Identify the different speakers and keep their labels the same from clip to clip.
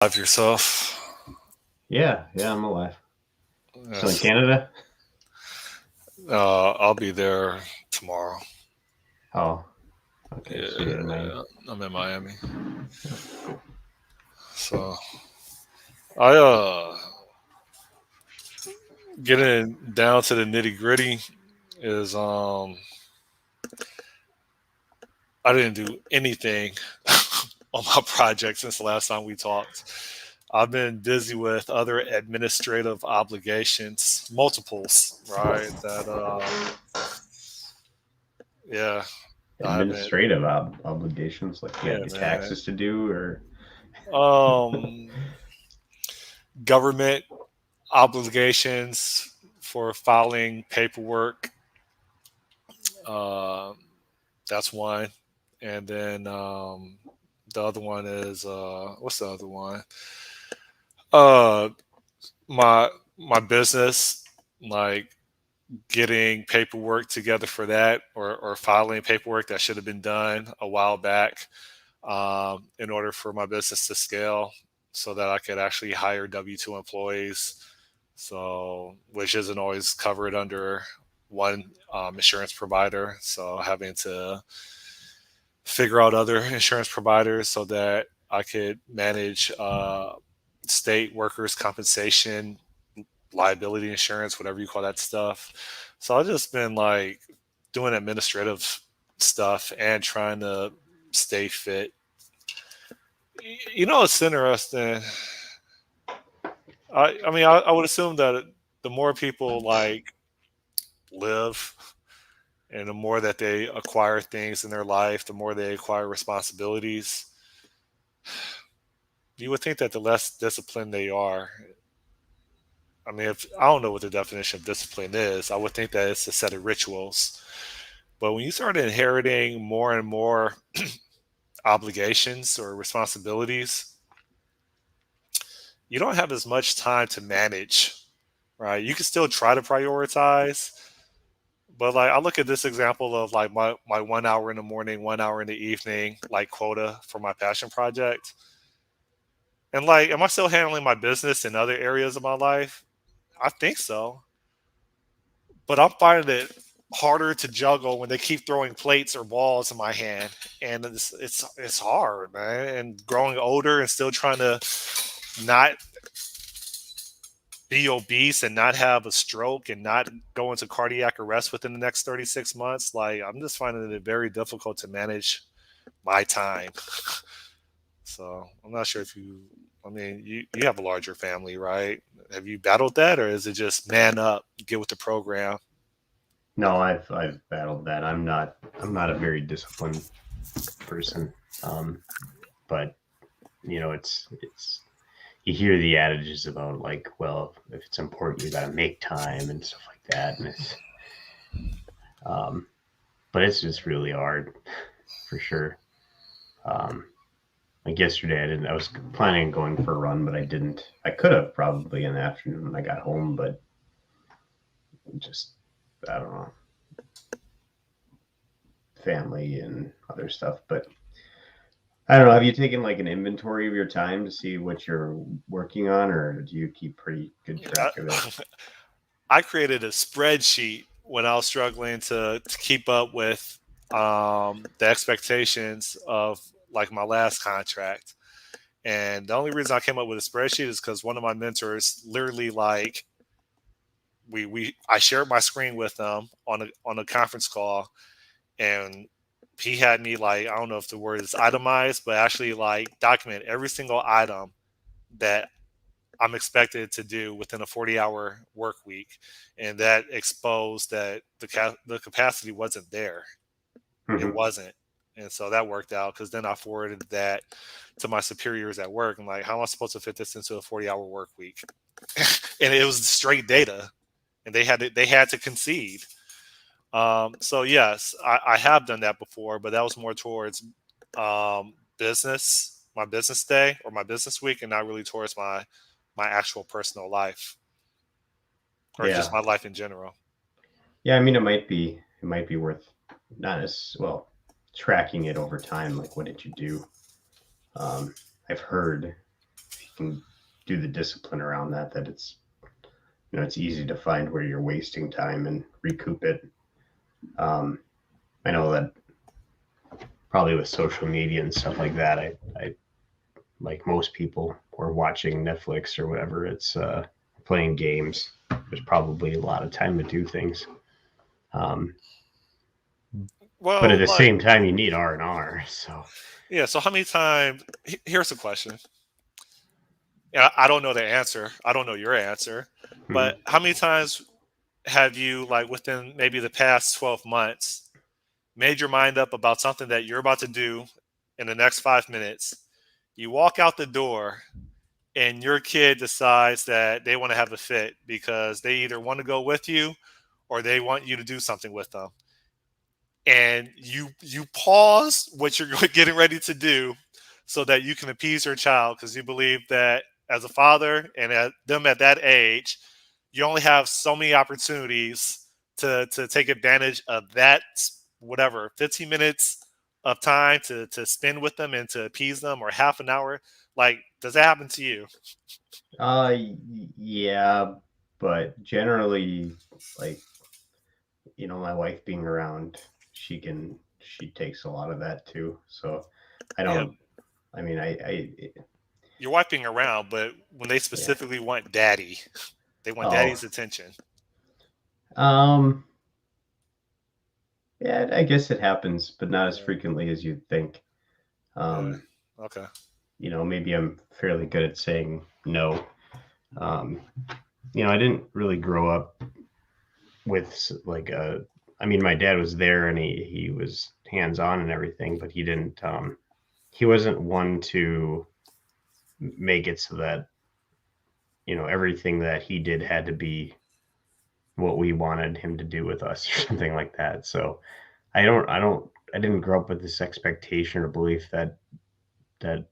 Speaker 1: Of yourself.
Speaker 2: Yeah, I'm alive. Still in
Speaker 1: Yes.
Speaker 2: Canada?
Speaker 1: I'll be there tomorrow.
Speaker 2: Oh, okay. So you're in Miami.
Speaker 1: Yeah, I'm in Miami.
Speaker 2: Oh, cool.
Speaker 1: So I getting down to the nitty gritty is I didn't do anything on my project since the last time we talked. I've been busy with other administrative obligations, multiples, right? Yeah, I haven't.
Speaker 2: Administrative obligations, like you
Speaker 1: Yeah,
Speaker 2: have your
Speaker 1: man.
Speaker 2: taxes to do, or
Speaker 1: Um, Government obligations for filing paperwork. Uh, that's one, and then the other one is what's the other one? Uh, my my business, like getting paperwork together for that, or filing paperwork that should have been done a while back, in order for my business to scale, so that I could actually hire W-2 employees. So, which isn't always covered under one insurance provider. So, having to figure out other insurance providers so that I could manage state workers' compensation, liability insurance, whatever you call that stuff. So, I've just been like doing administrative stuff and trying to stay fit. It's interesting. I would assume that the more people like live, and the more that they acquire things in their life, the more they acquire responsibilities. You would think that the less disciplined they are. I mean, if I don't know what the definition of discipline is, I would think that it's a set of rituals. But when you start inheriting more and more obligations or responsibilities, you don't have as much time to manage, right? You can still try to prioritize, but like I look at this example of like my 1 hour in the morning, 1 hour in the evening, like quota for my passion project. And like, am I still handling my business in other areas of my life? I think so. But I'm finding it harder to juggle when they keep throwing plates or balls in my hand. And it's hard, man. And growing older and still trying to not be obese and not have a stroke and not go into cardiac arrest within the next 36 months. Like, I'm just finding it very difficult to manage my time. So I'm not sure if I mean, you have a larger family, right? Have you battled that, or is it just man up, get with the program?
Speaker 2: no? I've battled that. I'm not a very disciplined person. Um, but it's you hear the adages about like, well, if it's important, you got to make time and stuff like that, and um, but it's just really hard for sure. Um, Like yesterday, I didn't. I was planning on going for a run, but I didn't. I could have probably in the afternoon when I got home, but just I don't know, family and other stuff. But I don't know. Have you taken like an inventory of your time to see what you're working on, or do you keep pretty good
Speaker 1: I,
Speaker 2: track of it?
Speaker 1: I created a spreadsheet when I was struggling to keep up with the expectations of like my last contract. And the only reason I came up with a spreadsheet is because one of my mentors literally like we I shared my screen with them on a conference call, and he had me like, I don't know if the word is itemized, but actually like document every single item that I'm expected to do within a 40-hour work week, and that exposed that the capacity wasn't there. It
Speaker 2: Hmm.
Speaker 1: wasn't. And so that worked out because then I forwarded that to my superiors at work. I'm like, how am I supposed to fit this into a 40-hour work week? And it was straight data, and they had to concede. So yes, I have done that before, but that was more towards my business day or my business week, and not really towards my actual personal life or just
Speaker 2: Yeah,
Speaker 1: my life in general.
Speaker 2: yeah. I mean, it might be worth not as well tracking it over time. Like, what did you do? I've heard can do the discipline around that, that it's, it's easy to find where you're wasting time and recoup it. Um, I know that probably with social media and stuff like that, I like most people or watching Netflix or whatever, it's playing games. There's probably a lot of time to do things. Um, but at
Speaker 1: Well,
Speaker 2: the
Speaker 1: like,
Speaker 2: same time, you need R&R. So
Speaker 1: yeah. So how many times? Here's a question. Yeah, I don't know the answer. I don't know your answer,
Speaker 2: mhm.
Speaker 1: but how many times have you, like, within maybe the past 12 months, made your mind up about something that you're about to do in the next 5 minutes? You walk out the door, and your kid decides that they want to have a fit because they either want to go with you or they want you to do something with them. And you pause what you're getting ready to do so that you can appease your child, because you believe that as a father and at them at that age, you only have so many opportunities to take advantage of that, whatever, 15 minutes of time to spend with them and to appease them, or half an hour. Like, does that happen to you?
Speaker 2: uh, yeah, but generally, like, my wife being around, she takes a lot of that too. So I
Speaker 1: Yeah,
Speaker 2: don't, I mean,
Speaker 1: you're wiping around, but when they
Speaker 2: yeah.
Speaker 1: specifically want daddy, they want
Speaker 2: Oh,
Speaker 1: daddy's attention.
Speaker 2: um, yeah, I guess it happens, but not as
Speaker 1: Yeah,
Speaker 2: frequently as you'd think.
Speaker 1: yeah.
Speaker 2: Um,
Speaker 1: Okay.
Speaker 2: maybe I'm fairly good at saying no. Um, I didn't really grow up with like a. I mean, my dad was there and he was hands on and everything, but he didn't. He wasn't one to make it so that everything that he did had to be what we wanted him to do with us or something like that. So I didn't grow up with this expectation or belief that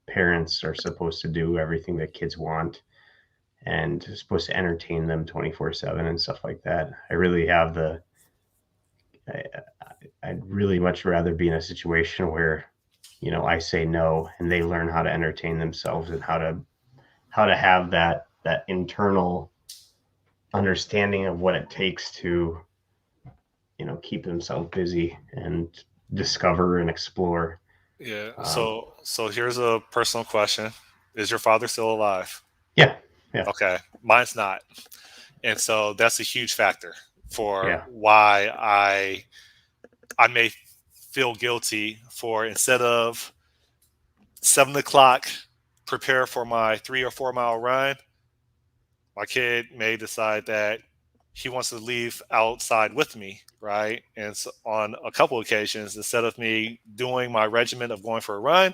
Speaker 2: parents are supposed to do everything that kids want and supposed to entertain them 24/7 and stuff like that. I really have the I, I'd really much rather be in a situation where I say no and they learn how to entertain themselves and how to have that internal understanding of what it takes to keep themselves busy and discover and explore.
Speaker 1: Yeah.
Speaker 2: um,
Speaker 1: So here's a personal question: is your father still alive?
Speaker 2: yeah, yeah,
Speaker 1: Okay, mine's not, and so that's a huge factor for
Speaker 2: yeah,
Speaker 1: why I may feel guilty for, instead of 7 o'clock, prepare for my 3 or 4 mile run. My kid may decide that he wants to leave outside with me, right? And so on a couple occasions, instead of me doing my regimen of going for a run,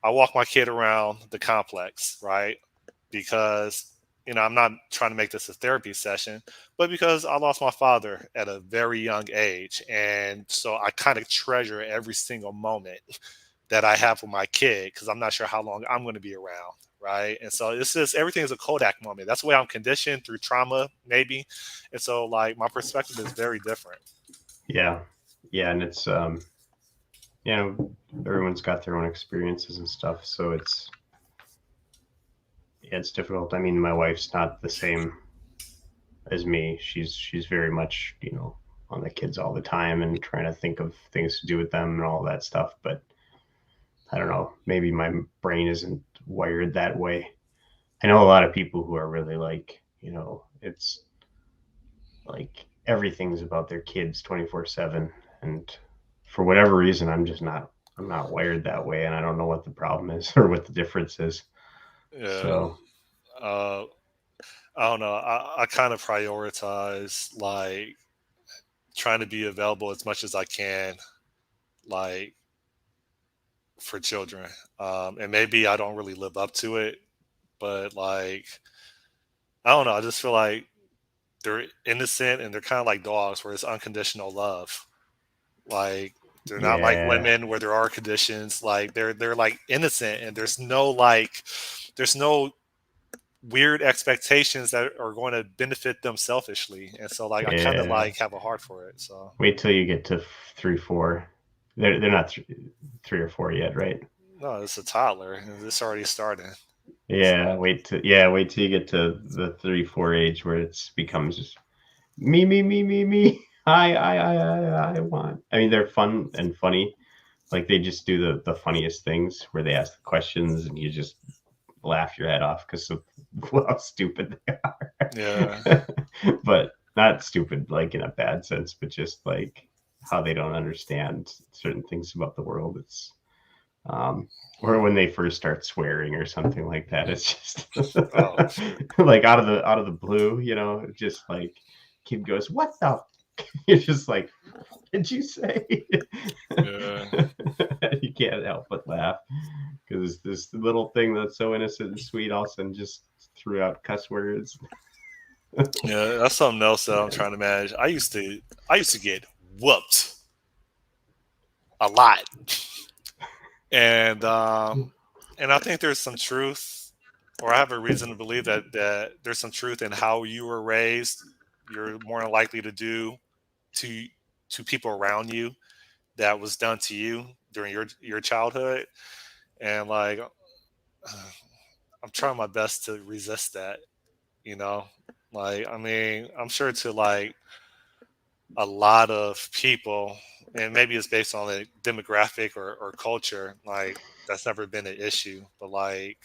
Speaker 1: I walk my kid around the complex, right? Because, I'm not trying to make this a therapy session, but because I lost my father at a very young age. And so I kind of treasure every single moment that I have with my kid, because I'm not sure how long I'm going to be around. Right. And so it's just, everything is a Kodak moment. That's the way I'm conditioned through trauma, maybe. And so, like, my perspective is very different.
Speaker 2: yeah, yeah. And it's you know everyone's got their own experiences and stuff, so it's difficult. I mean, my wife's not the same as me. She's very much on the kids all the time and trying to think of things to do with them and all that stuff. But I don't know, maybe my brain isn't wired that way. I know a lot of people who are really like, it's like everything's about their kids 24/7, and for whatever reason I'm not wired that way, and I don't know what the problem is or what the difference is.
Speaker 1: Yeah.
Speaker 2: So
Speaker 1: Uh, I don't know. I kind of prioritize, like, trying to be available as much as I can, like, for children. And maybe I don't really live up to it, but, like, I don't know. I just feel like they're innocent and they're kind of like dogs, where it's unconditional love. Like, they're not like
Speaker 2: yeah,
Speaker 1: women where there are conditions. Like, they're like innocent, and there's no weird expectations that are going to benefit them selfishly. And so, like, I kind of
Speaker 2: yeah.
Speaker 1: like have a heart for it. So
Speaker 2: Wait till you get to 3, 4. They're not 3 or 4 yet, right?
Speaker 1: no, it's a toddler. And it's already starting.
Speaker 2: wait till you get to the 34 age where it's becomes just me. I want. I mean, they're fun and funny. Like they just do the funniest things where they ask the questions and you just laugh your head off because of how stupid they
Speaker 1: Yeah,
Speaker 2: are. But not stupid like in a bad sense, but just like how they don't understand certain things about the world. It's or when they first start swearing or something like that. It's just
Speaker 1: oh shoot,
Speaker 2: like out of the blue, just like kid goes, "What the?" You're just like, "What did you say?"
Speaker 1: yeah,
Speaker 2: You can't help but laugh because this little thing that's so innocent and sweet all of a sudden just threw out cuss words.
Speaker 1: yeah. That's something else that I'm
Speaker 2: Yeah.
Speaker 1: trying to manage. I used to get whooped a lot, and I think there's some truth, or I have a reason to believe that there's some truth in how you were raised. You're more than likely to do to people around you that was done to you during your childhood, and like I'm trying my best to resist that. You know, like I mean, I'm sure to like a lot of people, and maybe it's based on the demographic or culture. Like that's never been an issue, but like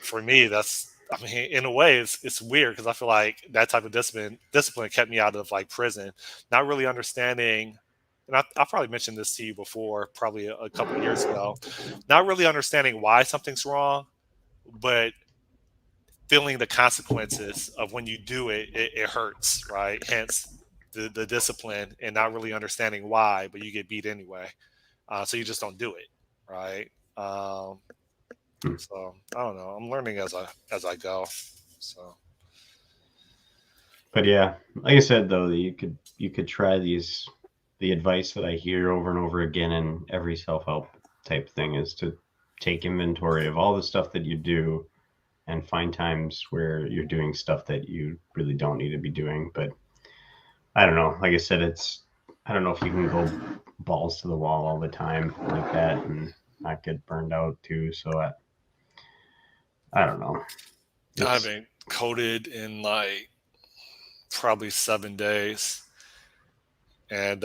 Speaker 1: for me, that's I mean, in a way, it's weird because I feel like that type of discipline kept me out of like prison, not really understanding. And I probably mentioned this to you before, probably a couple years ago. Not really understanding why something's wrong, but feeling the consequences of when you do it, it hurts, right? Hence the discipline and not really understanding why, but you get beat anyway. So you just don't do it, right? Um, so I don't know. I'm learning as I go. So
Speaker 2: But yeah, like I said though, you could try the advice that I hear over and over again in every self-help type thing is to take inventory of all the stuff that you do and find times where you're doing stuff that you really don't need to be doing. But I don't know. Like I said, I don't know if you can go balls to the wall all the time like that and not get burned out too. So I don't know.
Speaker 1: I
Speaker 2: It's
Speaker 1: haven't coded in like probably 7 days, and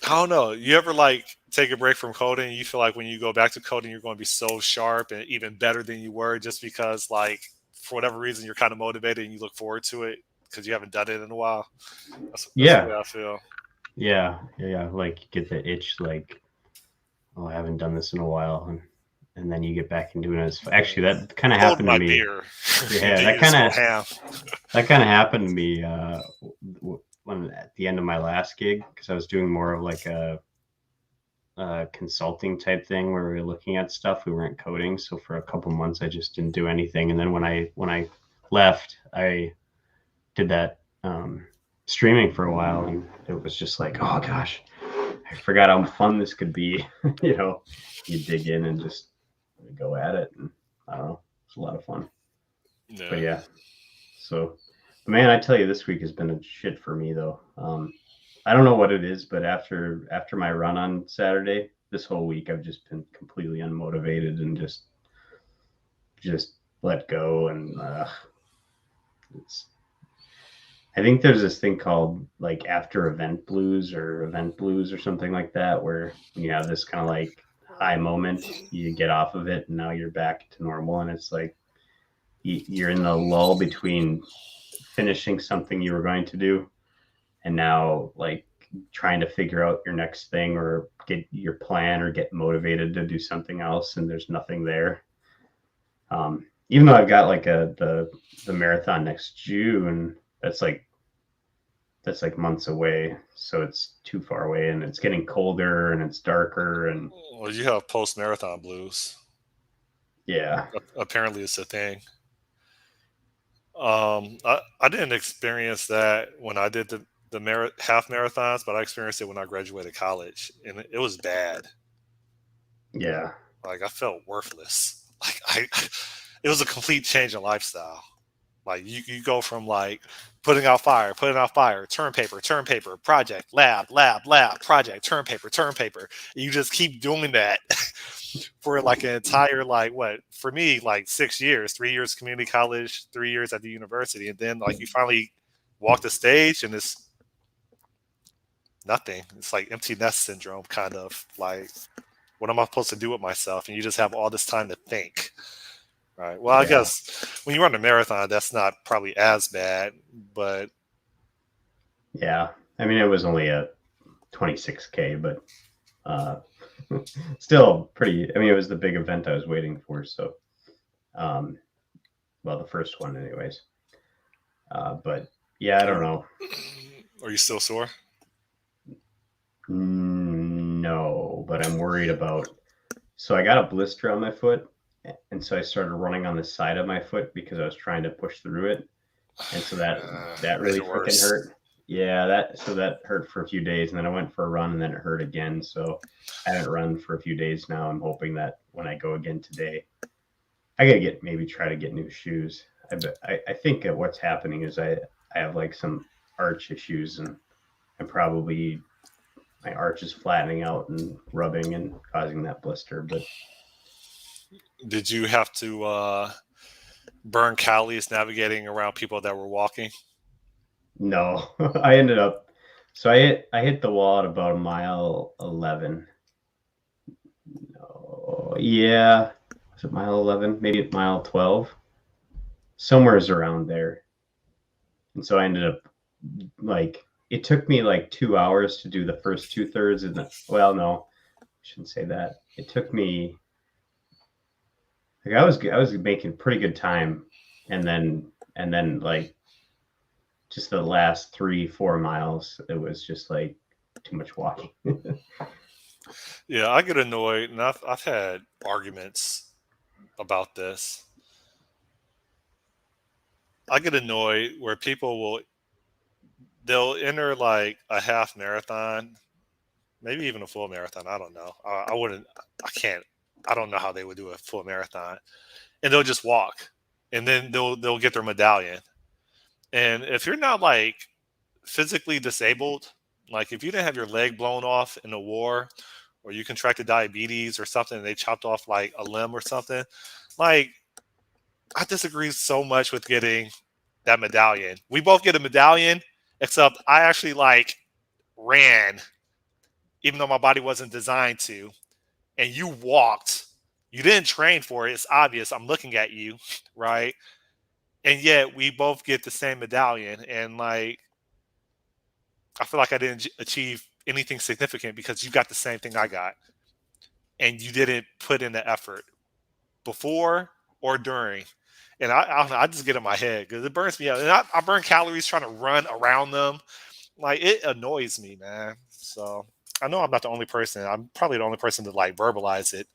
Speaker 1: I don't know. You ever like take a break from coding? You feel like when you go back to coding, you're going to be so sharp and even better than you were, just because like for whatever reason you're kind of motivated and you look forward to it because you haven't done it in a while. That's the
Speaker 2: yeah,
Speaker 1: way I feel.
Speaker 2: yeah. Like you get the itch, like, oh, I haven't done this in a while, and then you get back and doing it. Actually,
Speaker 1: Yeah.
Speaker 2: that kind of
Speaker 1: Holding
Speaker 2: happened to
Speaker 1: my
Speaker 2: me.
Speaker 1: beer, and
Speaker 2: Yeah,
Speaker 1: then you just go ham.
Speaker 2: that kind of happened to me when at the end of my last gig because I was doing more of like a consulting type thing where we were looking at stuff. We weren't coding, so for a couple months I just didn't do anything. And then when I left, I did that streaming for a while, and it was just like, oh gosh, I forgot how fun this could be. You dig in and just go at it, and I don't know, it's a lot of fun. But
Speaker 1: Yeah.
Speaker 2: yeah, so man, I tell you, this week has been a shit for me though. I don't know what it is, but after my run on Saturday, this whole week I've just been completely unmotivated and just let go. And it's I think there's this thing called like after event blues or something like that, where when you have this kind of like high moment, you get off of it and now you're back to normal, and it's like you're in the lull between finishing something you were going to do and now like trying to figure out your next thing or get your plan or get motivated to do something else, and there's nothing there. Even though I've got like the marathon next June, that's like months away, so it's too far away, and it's getting colder and it's darker, and
Speaker 1: Well, you have post marathon blues.
Speaker 2: yeah,
Speaker 1: Apparently, it's a thing. I didn't experience that when I did the half marathons, but I experienced it when I graduated college, and it was bad.
Speaker 2: yeah,
Speaker 1: Like I felt worthless. Like it was a complete change in lifestyle. Like you go from like putting out fire, turn paper, project, lab, project, turn paper. You just keep doing that for like an entire like what for me like 6 years, 3 years community college, 3 years at the university, and then like you finally walk the stage and it's nothing. It's like empty nest syndrome, kind of like what am I supposed to do with myself? And you just have all this time to think. Right. Well, I
Speaker 2: Yeah,
Speaker 1: guess when you run a marathon, that's not probably as bad, but
Speaker 2: yeah. I mean, it was only a 26K, but uh, still pretty. I mean, it was the big event I was waiting for. So, um, well, the first one, anyways. But yeah, I don't know.
Speaker 1: are you still sore?
Speaker 2: No, but I'm worried about. So I got a blister on my foot, and so I started running on the side of my foot because I was trying to push through it, and so that
Speaker 1: Made
Speaker 2: really
Speaker 1: it
Speaker 2: freaking
Speaker 1: worse.
Speaker 2: hurt. Yeah, that hurt for a few days, and then I went for a run, and then it hurt again. So I haven't run for a few days now. I'm hoping that when I go again today, I gotta maybe try to get new shoes. I think that what's happening is I have like some arch issues, and I'm probably my arch is flattening out and rubbing and causing that blister. But
Speaker 1: Did you have to burn calories navigating around people that were walking?
Speaker 2: no, I ended up. So I hit the wall at about a mile 11. Oh, yeah, is it mile 11? Maybe at mile 12, somewhere's around there. And so I ended up like it took me like 2 hours to do the first 2/3, and well, no, I shouldn't say that. It took me like I was making pretty good time, and then like just the last 3 4 miles, it was just like too much walking.
Speaker 1: Yeah, I get annoyed, and I've had arguments about this. I get annoyed where people they'll enter like a half marathon, maybe even a full marathon. I don't know. I wouldn't. I can't. I don't know how they would do a full marathon, and they'll just walk, and then they'll get their medallion. And if you're not like physically disabled, like if you didn't have your leg blown off in a war, or you contracted diabetes or something, and they chopped off like a limb or something, like I disagree so much with getting that medallion. We both get a medallion, except I actually like ran, even though my body wasn't designed to, and you walked. You didn't train for it. It's obvious. I'm looking at you, right? And yet we both get the same medallion. And like, I feel like I didn't achieve anything significant because you got the same thing I got, and you didn't put in the effort before or during. And I just get in my head because it burns me out. And I burn calories trying to run around them. Like it annoys me, man. So I know I'm not the only person. I'm probably the only person to like verbalize it.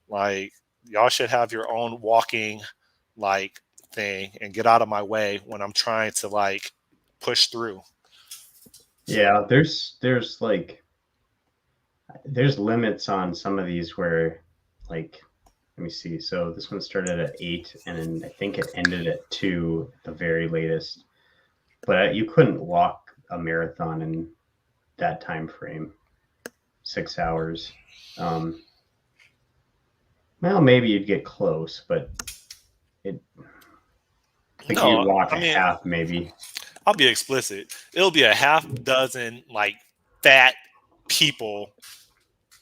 Speaker 1: Like y'all should have your own walking like thing and get out of my way when I'm trying to like push through. So
Speaker 2: Yeah, there's like there's limits on some of these where like let me see. So this one started at 8, and then I think it ended at 2 at the very latest. But you couldn't walk a marathon in that time frame, 6 hours. Um, well, maybe you'd get close, but it I think you'd
Speaker 1: no,
Speaker 2: walk
Speaker 1: I
Speaker 2: a
Speaker 1: mean
Speaker 2: half maybe.
Speaker 1: I'll be explicit. It'll be a half dozen like fat people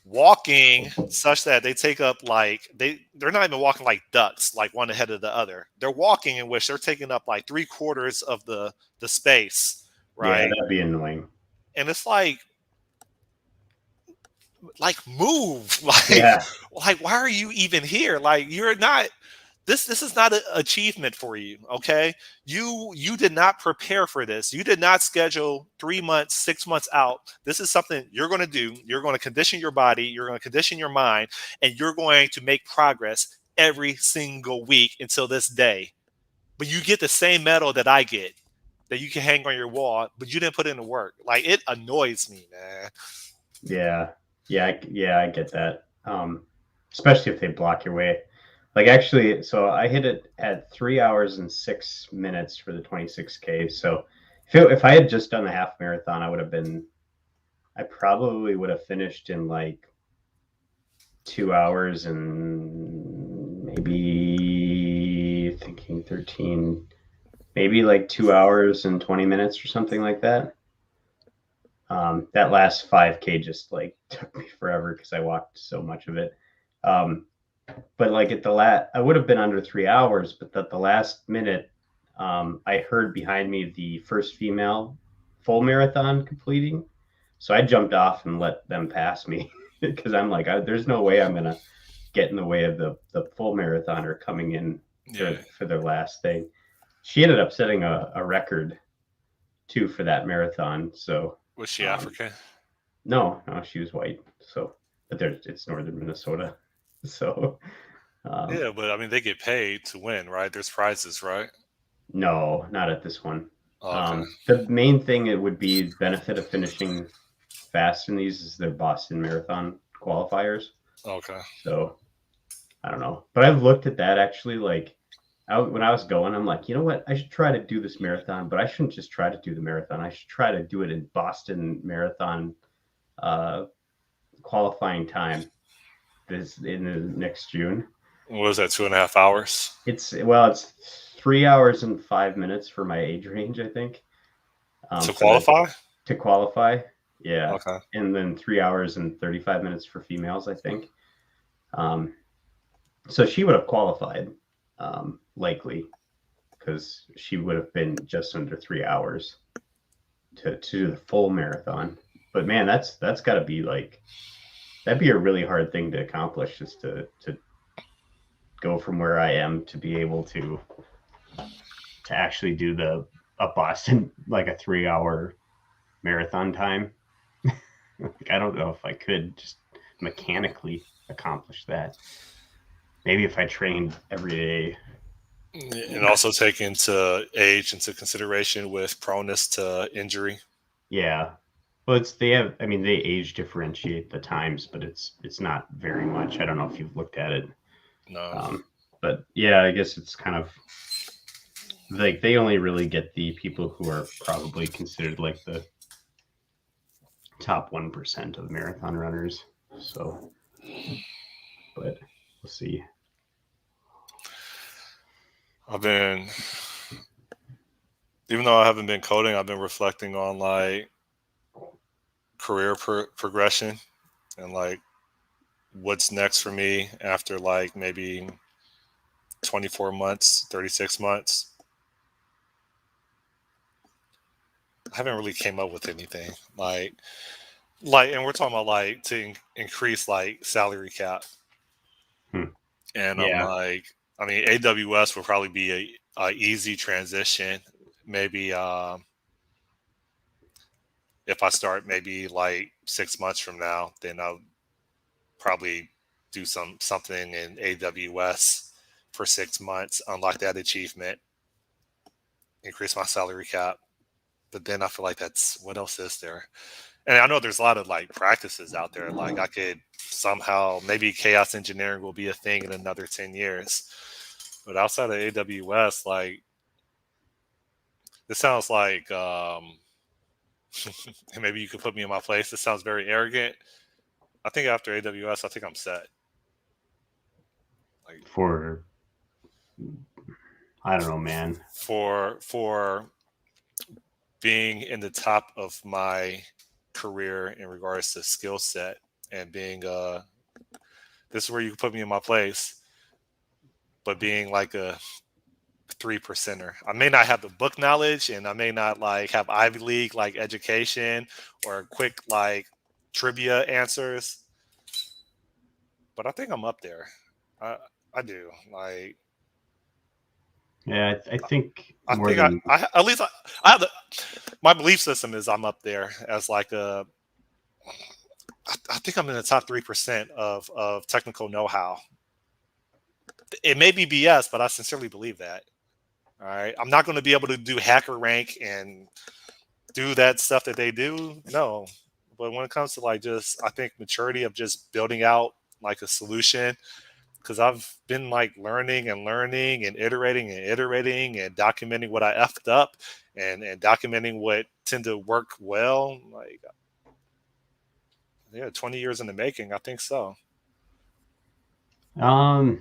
Speaker 1: walking such that they take up like they're not even walking like ducks like one ahead of the other. They're walking in which they're taking up like 3/4 of the space,
Speaker 2: Yeah,
Speaker 1: right?
Speaker 2: that'd be annoying.
Speaker 1: And it's like move
Speaker 2: Yeah,
Speaker 1: like why are you even here? Like you're not this is not an achievement for you. Okay, you did not prepare for this. You did not schedule 3 months 6 months out. This is something you're going to do. You're going to condition your body, you're going to condition your mind, and you're going to make progress every single week until this day. But you get the same medal that I get, that you can hang on your wall, but you didn't put in the work. Like it annoys me, man.
Speaker 2: yeah, yeah. I get that. Especially if they block your way. Like actually, so I hit it at 3 hours and 6 minutes for the 26K. So if I had just done the half marathon, I probably would have finished in like 2 hours and maybe thinking 13, maybe like 2 hours and 20 minutes or something like that. That last 5K just like took me forever because I walked so much of it. Um, but like at the I would have been under 3 hours, but at the last minute, I heard behind me the first female full marathon completing. So I jumped off and let them pass me because I'm like, there's no way I'm gonna get in the way of the full marathoner coming in
Speaker 1: Yeah.
Speaker 2: for their last thing. She ended up setting a record too for that marathon. So
Speaker 1: Was she
Speaker 2: um,
Speaker 1: African?
Speaker 2: no, she was white. So, but it's northern Minnesota. So, um,
Speaker 1: Yeah, but I mean, they get paid to win, right? There's prizes, right?
Speaker 2: no, not at this one.
Speaker 1: Oh, okay.
Speaker 2: The main thing it would be benefit of finishing fast in these is their Boston Marathon qualifiers.
Speaker 1: Okay.
Speaker 2: So, I don't know. But I've looked at that actually. Like, when I was going, I'm like, you know what? I should try to do this marathon, but I shouldn't just try to do the marathon. I should try to do it in Boston Marathon uh, qualifying time this in the next June.
Speaker 1: What was that, 2.5 hours?
Speaker 2: It's 3 hours and 5 minutes for my age range, I think.
Speaker 1: To
Speaker 2: For the
Speaker 1: qualify?
Speaker 2: to qualify, yeah,
Speaker 1: Okay.
Speaker 2: and then 3 hours and 35 minutes for females, I think. Um, so she would have qualified, likely, because she would have been just under 3 hours to do the full marathon. But man, that's got to be like that'd be a really hard thing to accomplish, just to go from where I am to be able to actually do the a Boston like a 3 hour marathon time. Like, I don't know if I could just mechanically accomplish that. Maybe if I trained every day.
Speaker 1: And also take into age into consideration with proneness to injury.
Speaker 2: Yeah. Well, it's they have. I mean, they age differentiate the times, but it's not very much. I don't know if you've looked at it.
Speaker 1: No.
Speaker 2: Um, but yeah, I guess it's kind of like they only really get the people who are probably considered like the top 1% of marathon runners. So, but we'll see.
Speaker 1: I've been, even though I haven't been coding, I've been reflecting on like career progression and like what's next for me after like maybe 24 months, 36 months. I haven't really came up with anything and we're talking about like to increase like salary cap.
Speaker 2: Hmm.
Speaker 1: And I'm
Speaker 2: Yeah.
Speaker 1: like, I mean, AWS will probably be a easy transition. Maybe if I start maybe like 6 months from now, then I'll probably do something in AWS for 6 months, unlock that achievement, increase my salary cap. But then I feel like that's what else is there? And I know there's a lot of like practices out there. Like I could somehow maybe chaos engineering will be a thing in another 10 years. But outside of AWS, like this sounds like and maybe you could put me in my place. This sounds very arrogant. I think after AWS, I think I'm set. Like
Speaker 2: For I don't know, man.
Speaker 1: for being in the top of my career in regards to skill set and being this is where you can put me in my place, but being like a 3%er. I may not have the book knowledge and I may not like have Ivy League like education or quick like trivia answers, but I think I'm up there. I I do. Like
Speaker 2: Yeah, I think
Speaker 1: I
Speaker 2: more
Speaker 1: think
Speaker 2: than
Speaker 1: I at least I have the my belief system is I'm up there as like a I think I'm in the top 3% of technical know-how. It may be BS, but I sincerely believe that. All right. I'm not going to be able to do hacker rank and do that stuff that they do. No. But when it comes to like just I think maturity of just building out like a solution, because I've been like learning and iterating and documenting what I effed up and documenting what tend to work well. Like yeah, 20 years in the making. I think so.
Speaker 2: Um,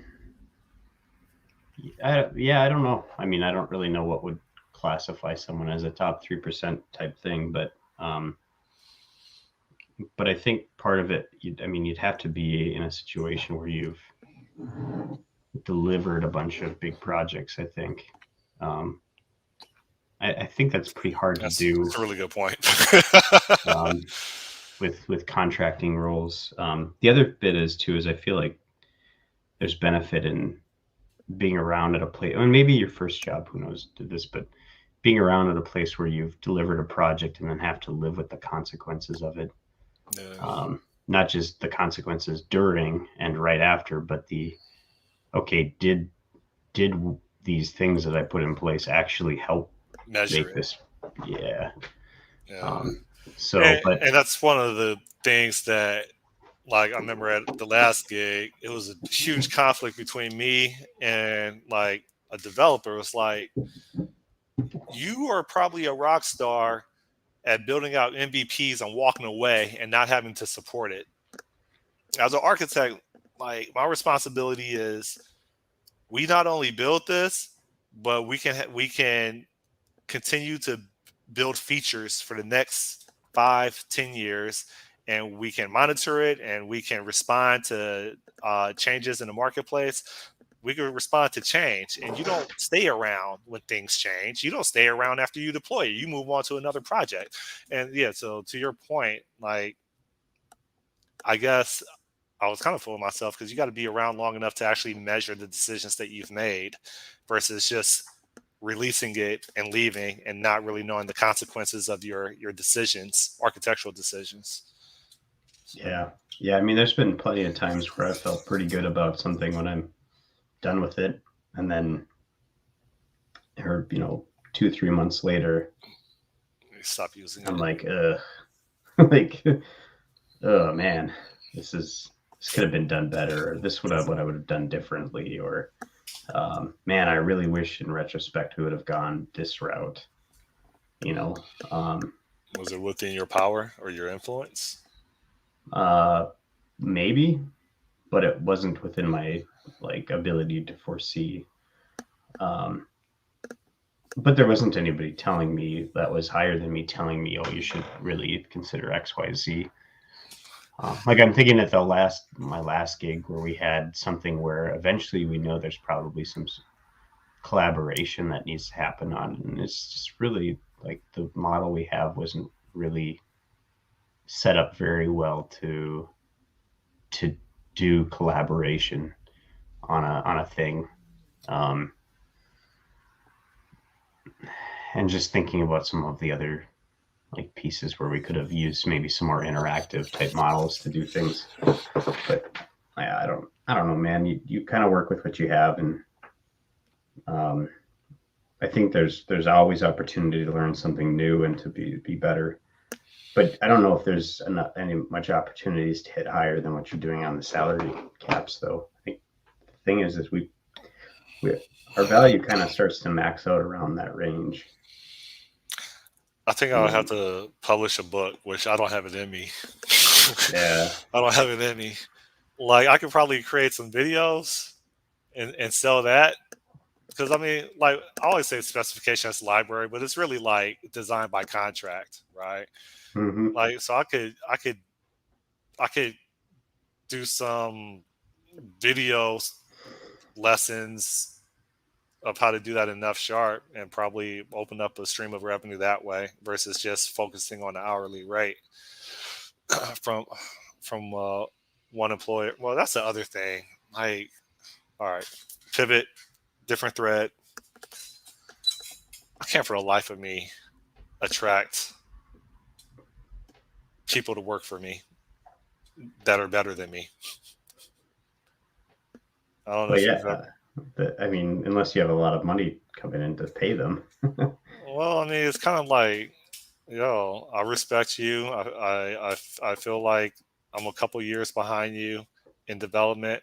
Speaker 2: yeah, I don't know. I mean, I don't really know what would classify someone as a top 3% type thing, but I think part of it, I mean, you'd have to be in a situation where you've delivered a bunch of big projects. I think, um, I think that's pretty hard to
Speaker 1: That's
Speaker 2: do
Speaker 1: a really good point.
Speaker 2: um, with contracting roles. The other bit is too is I feel like there's benefit in being around at a place. I mean, maybe your first job, who knows, did this, but being around at a place where you've delivered a project and then have to live with the consequences of it.
Speaker 1: Yeah,
Speaker 2: Not just the consequences during and right after, but the okay, did these things that I put in place actually help
Speaker 1: measure
Speaker 2: make
Speaker 1: it.
Speaker 2: this? Yeah.
Speaker 1: Yeah,
Speaker 2: Um, but
Speaker 1: and that's one of the things that, like, I remember at the last gig, it was a huge conflict between me and like a developer. It was like, you are probably a rock star at building out MVPs and walking away and not having to support it. As an architect, like, my responsibility is, we not only build this, but we can continue to build features for the next 5, 10 years, and we can monitor it and we can respond to changes in the marketplace. We can respond to change, and you don't stay around when things change. You don't stay around after you deploy it. You move on to another project. And yeah, so to your point, like, I guess I was kind of fooling myself, because you got to be around long enough to actually measure the decisions that you've made versus just releasing it and leaving and not really knowing the consequences of your decisions, architectural decisions. So,
Speaker 2: yeah, yeah. I mean, there's been plenty of times where I felt pretty good about something when I'm done with it, and then, or 2 3 months later,
Speaker 1: stop using
Speaker 2: I'm
Speaker 1: it.
Speaker 2: like, like, oh man, this could have been done better, or this would have what I would have done differently, or man, I really wish in retrospect we would have gone this route. You know, um,
Speaker 1: Was it within your power or your influence?
Speaker 2: uh, maybe, but it wasn't within my like ability to foresee. Um, but there wasn't anybody telling me that was higher than me telling me, oh, you should really consider X, Y, Z. Like I'm thinking at my last gig where we had something where eventually we know there's probably some collaboration that needs to happen on, and it's just really like the model we have wasn't really set up very well to do collaboration on a thing. Um, and just thinking about some of the other like pieces where we could have used maybe some more interactive type models to do things. But I don't know, man. You kind of work with what you have, and um, I think there's always opportunity to learn something new and to be better. But I don't know if there's any much opportunities to hit higher than what you're doing on the salary caps, though. I think the thing is we our value kind of starts to max out around that range.
Speaker 1: I think I would have
Speaker 2: And
Speaker 1: to publish a book, which I don't have it in me.
Speaker 2: yeah,
Speaker 1: I don't have it in me. Like, I could probably create some videos and sell that. Because I mean, like, I always say specification as library, but it's really like designed by contract, right?
Speaker 2: hmm,
Speaker 1: Like, so I could do some video lessons of how to do that in F sharp and probably open up a stream of revenue that way versus just focusing on the hourly rate from from one employer. Well, that's the other thing. Like, all right, pivot, different thread. I can't for the life of me attract people to work for me that are better than me. I don't know
Speaker 2: but
Speaker 1: if you've
Speaker 2: yeah,
Speaker 1: ever.
Speaker 2: I mean, unless you have a lot of money coming in to pay them.
Speaker 1: Well, I mean, it's kind of like, yo, I respect you. I feel like I'm a couple years behind you in development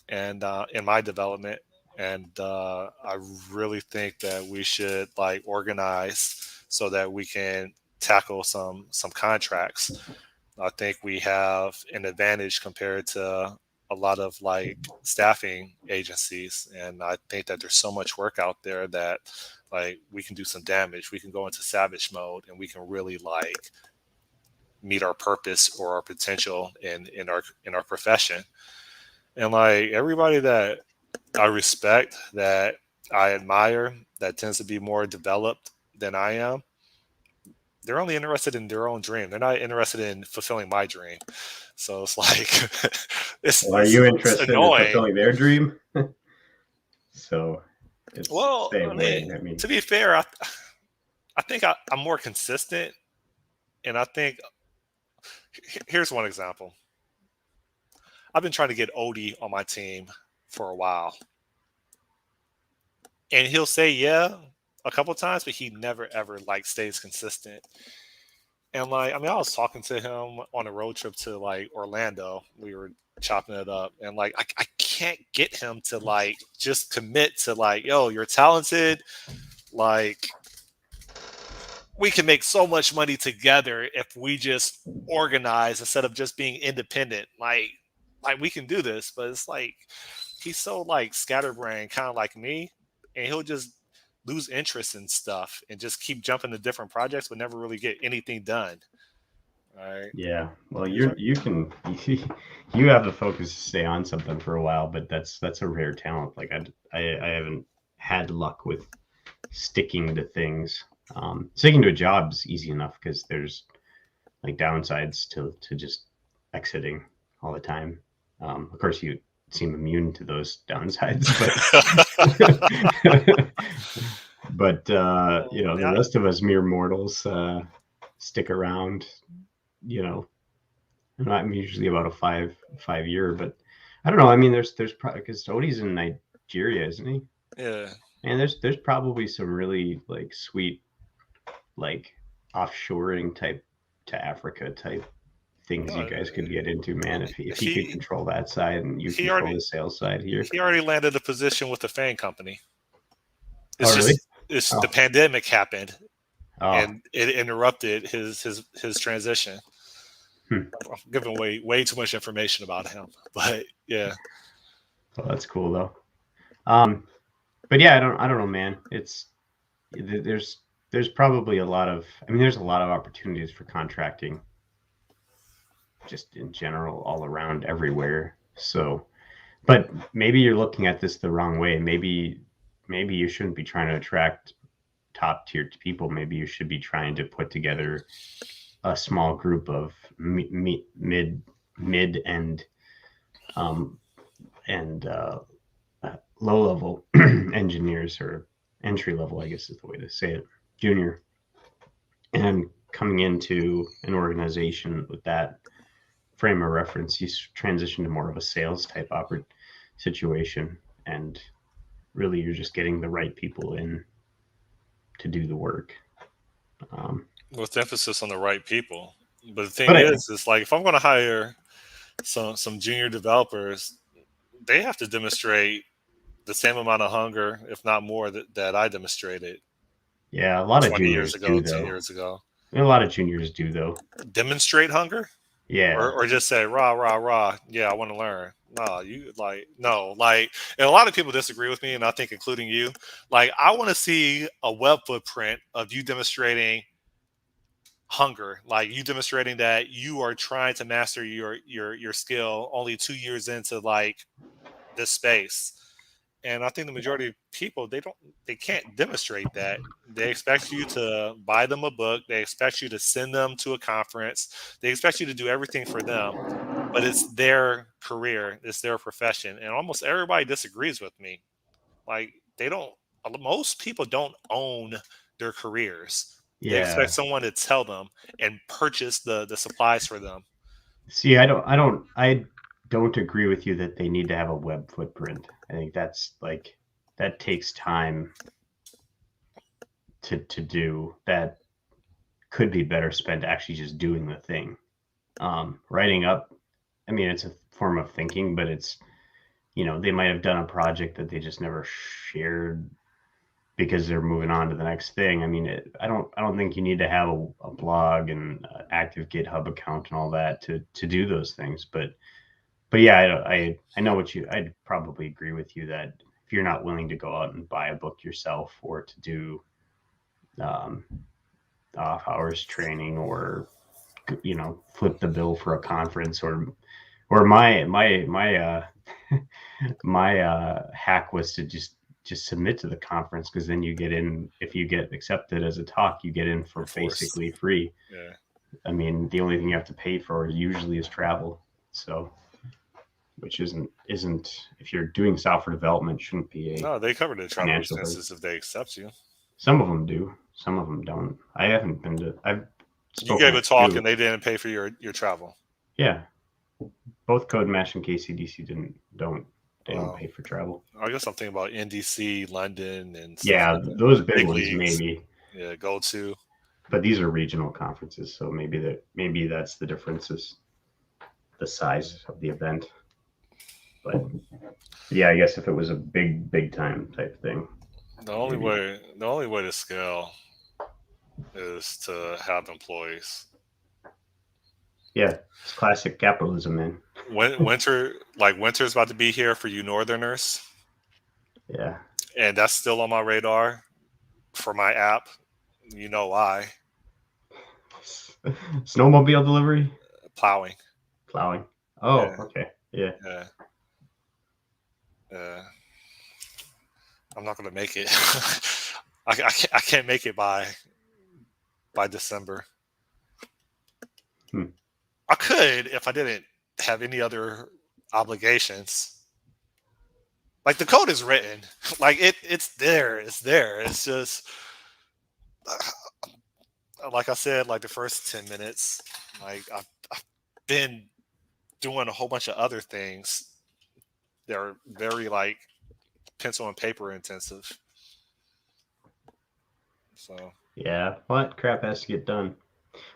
Speaker 1: and in my development, and I really think that we should like organize so that we can tackle some contracts. I think we have an advantage compared to a lot of like staffing agencies, and I think that there's so much work out there that like we can do some damage. We can go into savage mode, and we can really like meet our purpose or our potential in our profession. And like everybody that I respect, that I admire, that tends to be more developed than I am, they're only interested in their own dream. They're not interested in fulfilling my dream. So it's like
Speaker 2: Well, are you
Speaker 1: it's
Speaker 2: interested in
Speaker 1: annoying.
Speaker 2: fulfilling their dream? So it's
Speaker 1: Well, I
Speaker 2: same way.
Speaker 1: mean,
Speaker 2: I mean,
Speaker 1: to be fair, I think I'm more consistent, and I think here's one example. I've been trying to get Odie on my team for a while, and he'll say yeah a couple times, but he never ever like stays consistent. And like, I mean, I was talking to him on a road trip to like Orlando. We were chopping it up, and like, I can't get him to like just commit to like, yo, you're talented. Like, we can make so much money together if we just organize instead of just being independent. Like we can do this, but it's like he's so like scatterbrained, kind of like me, and he'll just lose interest in stuff and just keep jumping to different projects, but never really get anything done. All right.
Speaker 2: yeah. Well,
Speaker 1: He's
Speaker 2: you're
Speaker 1: like,
Speaker 2: you can you have the focus to stay on something for a while, but that's a rare talent. Like I haven't had luck with sticking to things. Sticking to a job's easy enough because there's like downsides to just exiting all the time. Of course, you seem immune to those downsides, but but you
Speaker 1: oh,
Speaker 2: know, the
Speaker 1: yeah,
Speaker 2: rest of us mere mortals stick around. You know, I'm usually about a five year, but I don't know. I mean, there's probably because Odie's in Nigeria, isn't he?
Speaker 1: yeah.
Speaker 2: And there's probably some really like sweet like offshoring type to Africa type things you
Speaker 1: No,
Speaker 2: guys could get into, man. If he could
Speaker 1: he
Speaker 2: control that side and you
Speaker 1: he
Speaker 2: control
Speaker 1: already
Speaker 2: the sales side here.
Speaker 1: he already landed a position with the fan company.
Speaker 2: Oh,
Speaker 1: It's
Speaker 2: really?
Speaker 1: just it's
Speaker 2: Oh,
Speaker 1: the pandemic happened
Speaker 2: oh,
Speaker 1: and it interrupted his transition.
Speaker 2: hmm.
Speaker 1: I'm giving away way too much information about him, but yeah,
Speaker 2: Well, that's cool though. Um, but yeah, I don't know, man. It's there's probably a lot of, I mean, there's a lot of opportunities for contracting just in general all around everywhere. So, but maybe you're looking at this the wrong way. Maybe you shouldn't be trying to attract top tier people. Maybe you should be trying to put together a small group of mid um, and low level engineers, or entry level, I guess is the way to say it, junior, and coming into an organization with that frame of reference, you transition to more of a sales type situation, and really you're just getting the right people in to do the work. Um,
Speaker 1: with emphasis on the right people. But the thing
Speaker 2: but
Speaker 1: is, it's like if I'm going to hire some junior developers, they have to demonstrate the same amount of hunger, if not more, that I demonstrated
Speaker 2: yeah, a lot of
Speaker 1: 20 years
Speaker 2: juniors
Speaker 1: ago,
Speaker 2: do
Speaker 1: 10
Speaker 2: though.
Speaker 1: years ago.
Speaker 2: A lot of juniors do though.
Speaker 1: Demonstrate hunger,
Speaker 2: Yeah,
Speaker 1: or just say rah rah rah. Yeah, I want to learn. No, you like no like, and a lot of people disagree with me, and I think including you. Like, I want to see a web footprint of you demonstrating hunger, like you demonstrating that you are trying to master your skill only 2 years into like this space. And I think the majority of people, they can't demonstrate that. They expect you to buy them a book, they expect you to send them to a conference, they expect you to do everything for them, but it's their career, it's their profession, and almost everybody disagrees with me. Like, they don't, most people don't own their careers. They
Speaker 2: yeah.
Speaker 1: expect someone to tell them and purchase the supplies for them.
Speaker 2: See, I don't agree with you that they need to have a web footprint. I think that's like that takes time to do. That could be better spent actually just doing the thing. Writing up, I mean, it's a form of thinking, but it's, you know, they might have done a project that they just never shared because they're moving on to the next thing. I mean, I don't think you need to have a blog and active GitHub account and all that to do those things. But But yeah, I know what you. I'd probably agree with you that if you're not willing to go out and buy a book yourself or to do um, off hours training or flip the bill for a conference or my my hack was to just submit to the conference because then you get in if you get accepted as a talk you get in
Speaker 1: You're
Speaker 2: for
Speaker 1: forced.
Speaker 2: basically free.
Speaker 1: Yeah.
Speaker 2: I mean the only thing you have to pay for usually is travel, so which isn't if you're doing software development shouldn't be a
Speaker 1: No, they cover the travel
Speaker 2: financial burden.
Speaker 1: expenses if they accept you.
Speaker 2: Some of them do, some of them don't. I've
Speaker 1: You
Speaker 2: spoken
Speaker 1: gave
Speaker 2: with
Speaker 1: a talk
Speaker 2: two.
Speaker 1: and they didn't pay for your travel.
Speaker 2: Yeah, both Code Mesh and KCDC they don't
Speaker 1: Wow.
Speaker 2: pay for travel.
Speaker 1: I guess I'm thinking about NDC, London, and stuff
Speaker 2: Yeah,
Speaker 1: like that.
Speaker 2: those
Speaker 1: The
Speaker 2: big
Speaker 1: big
Speaker 2: ones
Speaker 1: leagues.
Speaker 2: maybe,
Speaker 1: Yeah, go to.
Speaker 2: but these are regional conferences, so maybe that's the difference is the size of the event. But yeah, I guess if it was a big time type thing, maybe.
Speaker 1: The only way to scale is to have employees.
Speaker 2: Yeah, it's classic capitalism, man.
Speaker 1: Winter's about to be here for you Northerners,
Speaker 2: Yeah,
Speaker 1: and that's still on my radar for my app. You know why?
Speaker 2: snowmobile delivery,
Speaker 1: Plowing.
Speaker 2: plowing.
Speaker 1: Yeah,
Speaker 2: Oh, okay. Yeah,
Speaker 1: yeah, yeah. I'm not gonna make it. I can't make it by December.
Speaker 2: hmm.
Speaker 1: I could if I didn't have any other obligations. Like the code is written, like it's there. It's there. It's just like I said, like the first 10 minutes. Like I've been doing a whole bunch of other things that are very like pencil and paper intensive. So
Speaker 2: Yeah. What crap has to get done?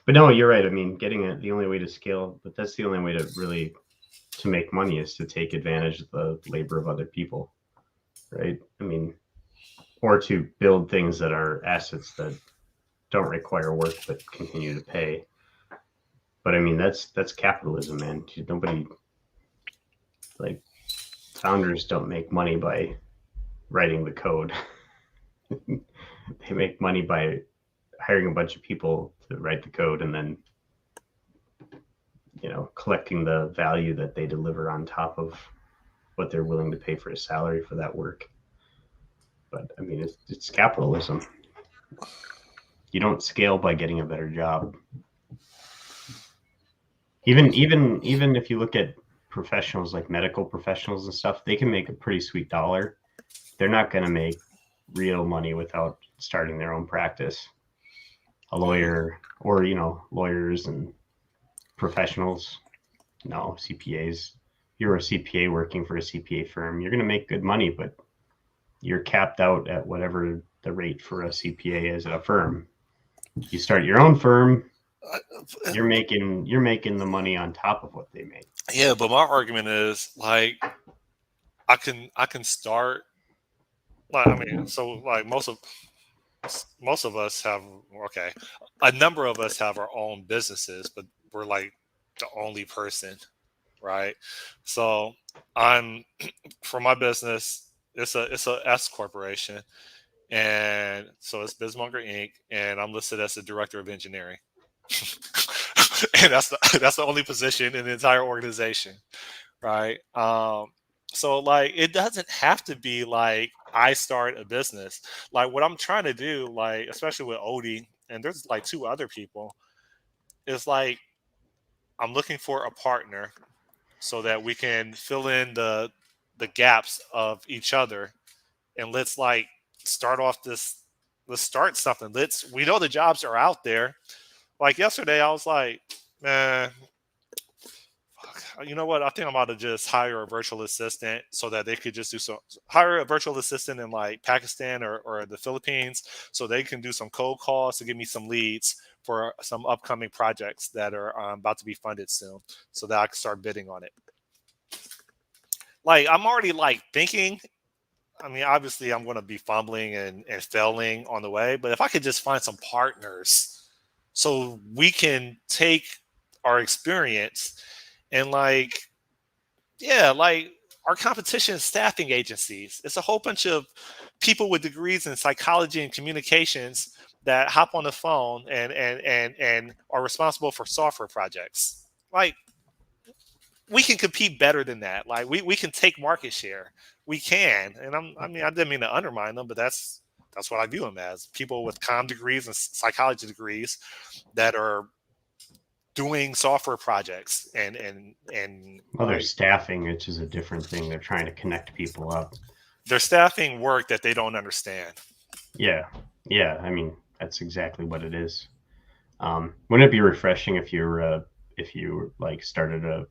Speaker 2: But no, you're right. I mean, getting it the only way to scale, but that's the only way to really to make money is to take advantage of the labor of other people, right? I mean, or to build things that are assets that don't require work but continue to pay. But I mean, that's capitalism, man. Nobody like founders don't make money by writing the code. They make money by hiring a bunch of people to write the code and then collecting the value that they deliver on top of what they're willing to pay for a salary for that work. But I mean, it's capitalism. You don't scale by getting a better job. Even if you look at professionals like medical professionals and stuff, they can make a pretty sweet dollar. They're not going to make real money without starting their own practice. A
Speaker 1: yeah,
Speaker 2: lawyer or lawyers and professionals, no CPAs. You're a CPA working for a CPA firm. You're going to make good money, but you're capped out at whatever the rate for a CPA is at a firm. You start your own firm,
Speaker 1: I-
Speaker 2: you're making the money on top of what they make.
Speaker 1: yeah. But my argument is like I can start. Like I mean, so like most of us have okay, a number of us have our own businesses, but we're like the only person, right? So I'm for my business. It's a S corporation, and so it's Bismonger Inc. And I'm listed as the director of engineering, and that's the only position in the entire organization, right? So like it doesn't have to be like I start a business. Like what I'm trying to do, like especially with Odie, and there's like two other people, is like I'm looking for a partner so that we can fill in the gaps of each other, and let's like start off this. Let's start something. We know the jobs are out there. Like yesterday, I was like, man, you know what? I think I'm about to just hire a virtual assistant so that they could just do some hire a virtual assistant in like Pakistan or the Philippines so they can do some cold calls to give me some leads for some upcoming projects that are about to be funded soon so that I can start bidding on it. Like I'm already like thinking. I mean, obviously I'm going to be fumbling and failing on the way, but if I could just find some partners so we can take our experience and like Yeah, like our competition is staffing agencies. It's a whole bunch of people with degrees in psychology and communications that hop on the phone and are responsible for software projects. Like we can compete better than that. Like we can take market share. We can. And I mean I didn't mean to undermine them, but that's what I view them as. People with degrees and psychology degrees that are doing software projects and
Speaker 2: Well, they're
Speaker 1: like
Speaker 2: staffing, which is a different thing. They're trying to connect people up.
Speaker 1: they're staffing work that they don't understand.
Speaker 2: Yeah, yeah. I mean, that's exactly what it is. Wouldn't it be refreshing if you like started a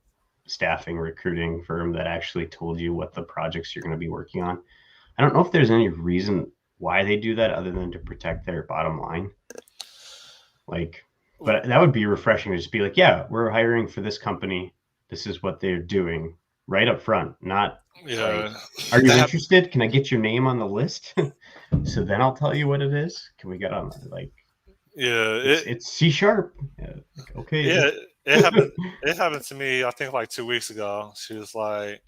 Speaker 2: staffing recruiting firm that actually told you what the projects you're going to be working on? I don't know if there's any reason why they do that other than to protect their bottom line. Like, but that would be refreshing to just be like, yeah, we're hiring for this company. This is what they're doing right up front. Not like,
Speaker 1: Yeah,
Speaker 2: are you
Speaker 1: that happened.
Speaker 2: interested? Can I get your name on the list? So then I'll tell you what it is. Can we get on like
Speaker 1: Yeah,
Speaker 2: it's C#? Yeah, like, okay.
Speaker 1: yeah, it happened. It happened to me. I think like 2 weeks ago. She was like,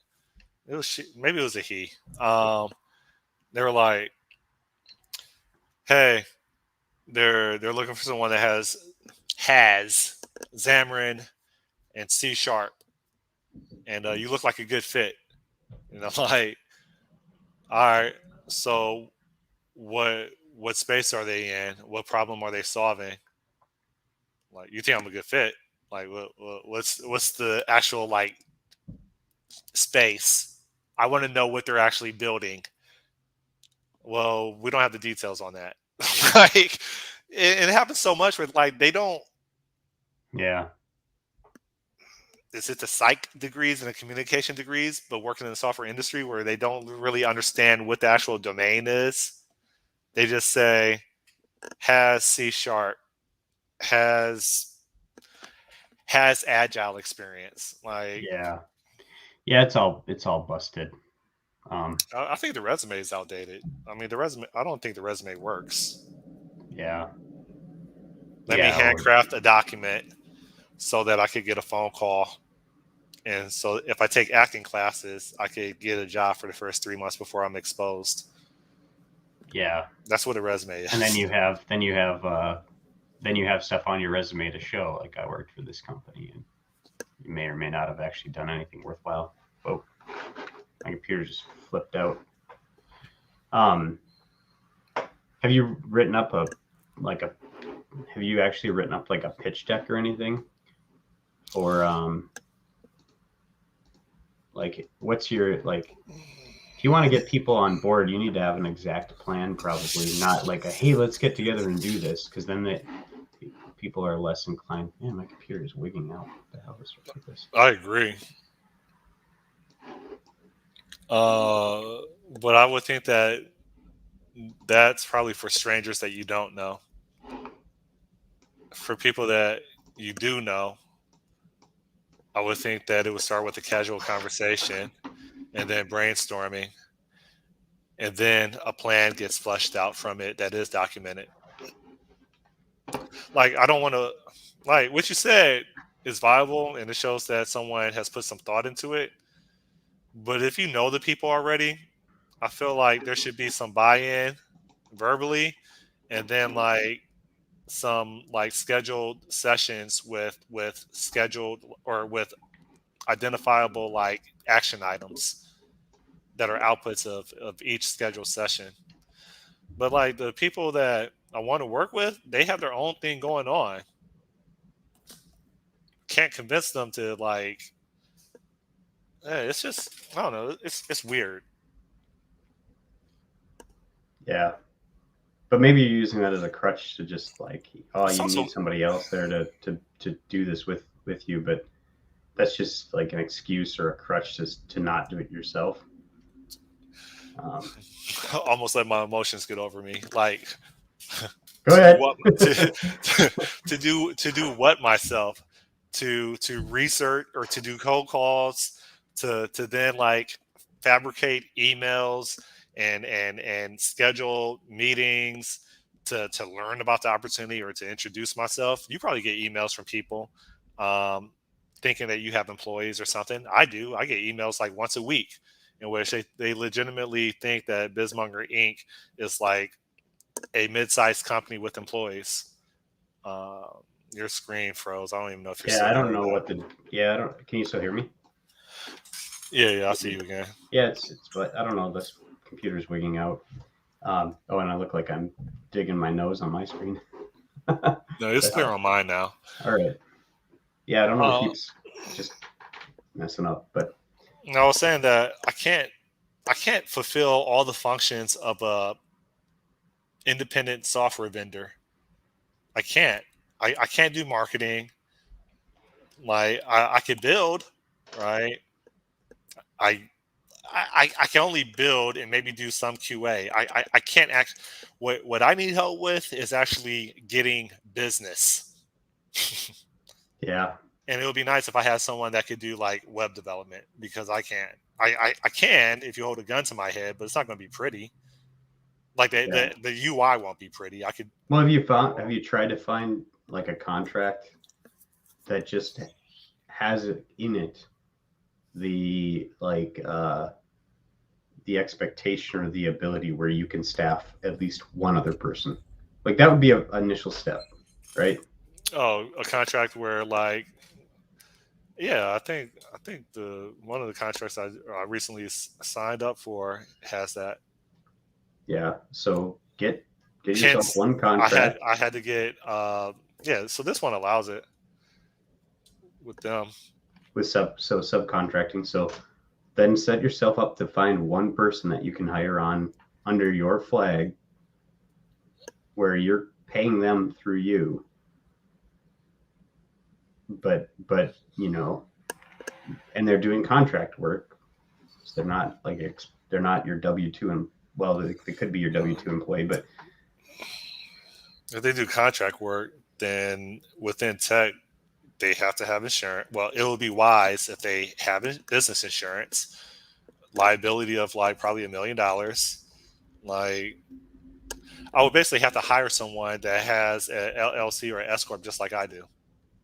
Speaker 1: it was she, maybe it was a he. Um, they were like, hey, they're looking for someone that has Xamarin and C#, and you look like a good fit. And I'm like, all right, so what space are they in? What problem are they solving? Like, you think I'm a good fit? Like, what's the actual like space? I want to know what they're actually building. Well, we don't have the details on that. Like, it happens so much with like they don't.
Speaker 2: Yeah.
Speaker 1: Is it the psych degrees and the communication degrees, but working in the software industry where they don't really understand what the actual domain is? They just say has C#, has agile experience. Like,
Speaker 2: Yeah. Yeah, it's all busted. Um,
Speaker 1: I think the resume is outdated. I mean, the resume. I don't think the resume works.
Speaker 2: yeah.
Speaker 1: Let me
Speaker 2: Yeah, or
Speaker 1: handcraft a document so that I could get a phone call. And so if I take acting classes, I could get a job for the first 3 months before I'm exposed.
Speaker 2: yeah.
Speaker 1: That's what a resume
Speaker 2: And then
Speaker 1: is.
Speaker 2: you have stuff on your resume to show like I worked for this company and you may or may not have actually done anything worthwhile. Oh, my computer just flipped out. Um, have you written up a like a have you actually written up like a pitch deck or anything? Or like what's your like if you want to get people on board, you need to have an exact plan, probably not like a hey, let's get together and do this, because then people are less inclined. Man, my computer is wigging out. What the hell is with this?
Speaker 1: I agree. Uh, but I would think that that's probably for strangers that you don't know. For people that you do know, I would think that it would start with a casual conversation and then brainstorming, and then a plan gets flushed out from it that is documented. Like, I don't want to, like, what you said is viable and it shows that someone has put some thought into it. But if you know the people already, I feel like there should be some buy in verbally, and then like some like scheduled sessions with scheduled or with identifiable like action items that are outputs of each scheduled session. But like the people that I want to work with, they have their own thing going on. Can't convince them to like. It's just I don't know. It's weird.
Speaker 2: Yeah, but maybe you're using that as a crutch to just like, oh,
Speaker 1: It's
Speaker 2: you
Speaker 1: also
Speaker 2: need somebody else there to do this with you, but that's just like an excuse or a crutch to not do it yourself. Um,
Speaker 1: almost let my emotions get over me. Like
Speaker 2: Go
Speaker 1: to do
Speaker 2: ahead.
Speaker 1: what to do what myself to research or to do cold calls to then like fabricate emails and schedule meetings to learn about the opportunity or to introduce myself. You probably get emails from people, um, thinking that you have employees or something. I do. I get emails like once a week in which they legitimately think that Bismonger Inc. is like a mid-sized company with employees. Uh, your screen froze. I don't even know if you're
Speaker 2: Yeah,
Speaker 1: still
Speaker 2: I
Speaker 1: there
Speaker 2: don't
Speaker 1: or
Speaker 2: know
Speaker 1: not.
Speaker 2: what the. Yeah, I don't. Can you still hear me?
Speaker 1: Yeah, yeah, I see you again.
Speaker 2: Yeah, it's. But I don't know. This computer's wigging out. Oh, and I look like I'm digging my nose on my screen.
Speaker 1: No, it's
Speaker 2: But
Speaker 1: clear on mine now.
Speaker 2: all right. Yeah, I don't know. It
Speaker 1: Uh,
Speaker 2: keeps just messing up. But
Speaker 1: and I was saying that I can't fulfill all the functions of a independent software vendor. I can't. I can't do marketing. Like I could build, right? I I can only build and maybe do some QA. I can't act. What I need help with is actually getting business.
Speaker 2: yeah,
Speaker 1: And it would be nice if I had someone that could do like web development because I can't. I can if you hold a gun to my head, but it's not going to be pretty. Like
Speaker 2: yeah.
Speaker 1: the UI won't be pretty. I could.
Speaker 2: Well, have you found? Have you tried to find like a contract that just has in it the the expectation or the ability where you can staff at least one other person? Like that would be an initial step, right?
Speaker 1: Oh, a contract where like yeah, I think the one of the contracts I recently signed up for has that.
Speaker 2: Yeah. So get yourself
Speaker 1: Hence,
Speaker 2: one
Speaker 1: I had
Speaker 2: contract
Speaker 1: I had to get yeah. So this one allows it with them.
Speaker 2: with subcontracting. So then set yourself up to find one person that you can hire on under your flag where you're paying them through you, but and they're doing contract work. So they're not like they're not your W-2 and well they could be your W-2 employee, but
Speaker 1: If they do contract work, then within tech they have to have insurance. Well, it would be wise if they have business insurance, liability of like probably $1 million. Like I would basically have to hire someone that has a LLC or S corp just like I do.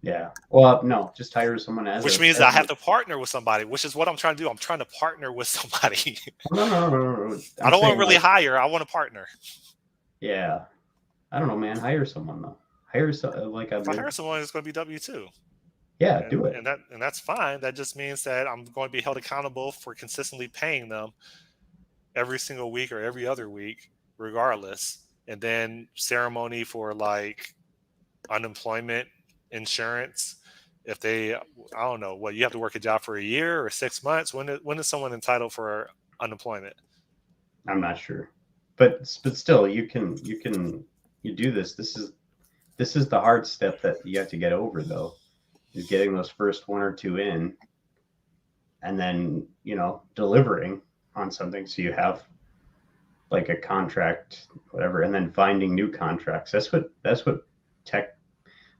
Speaker 2: yeah. Well, no, just hire someone
Speaker 1: Which means I
Speaker 2: as
Speaker 1: have
Speaker 2: a
Speaker 1: to partner with somebody, which is what I'm trying to do. I'm trying to partner with somebody.
Speaker 2: no, no, no, no, no.
Speaker 1: I
Speaker 2: I'm
Speaker 1: don't want to
Speaker 2: saying
Speaker 1: really
Speaker 2: like
Speaker 1: hire. I want to partner.
Speaker 2: yeah. I don't know, man. Hire someone though. Hire like a
Speaker 1: If I
Speaker 2: mid.
Speaker 1: hire someone, it's going to be W-2,
Speaker 2: Yeah,
Speaker 1: and
Speaker 2: do it.
Speaker 1: that's fine. That just means that I'm going to be held accountable for consistently paying them every single week or every other week, regardless. And then ceremony for like unemployment insurance. If they, I don't know, what you have to work a job for a year or 6 months. When is someone entitled for unemployment?
Speaker 2: I'm not sure, but still, you do this. This is the hard step that you have to get over though. Is getting those first one or two in, and then delivering on something so you have like a contract, whatever, and then finding new contracts. That's what tech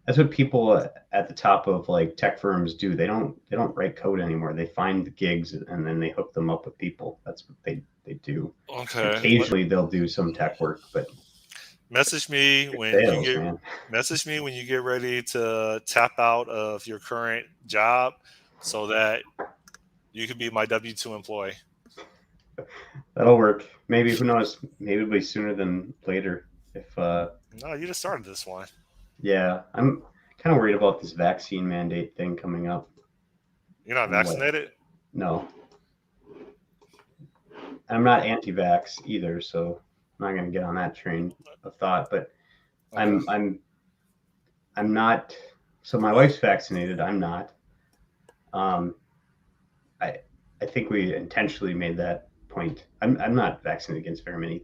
Speaker 2: that's what people at the top of like tech firms do. They don't write code anymore. They find the gigs and then they hook them up with people. That's what they do.
Speaker 1: Okay.
Speaker 2: Occasionally they'll do some tech work, but
Speaker 1: Message me
Speaker 2: it
Speaker 1: when you
Speaker 2: fails,
Speaker 1: get
Speaker 2: man.
Speaker 1: message me when you get ready to tap out of your current job so that you can be my W-2 employee.
Speaker 2: That'll work. Maybe who knows? Maybe it'll be sooner than later. If
Speaker 1: No, you just started this one.
Speaker 2: yeah, I'm kind of worried about this vaccine mandate thing coming up
Speaker 1: You're not
Speaker 2: and what
Speaker 1: vaccinated?
Speaker 2: no. I'm not anti-vax either, so I'm not going to get on that train of thought. But
Speaker 1: Okay.
Speaker 2: I'm not. So my wife's vaccinated. I'm not. Um, I I think we intentionally made that point. I'm not vaccinated against very many.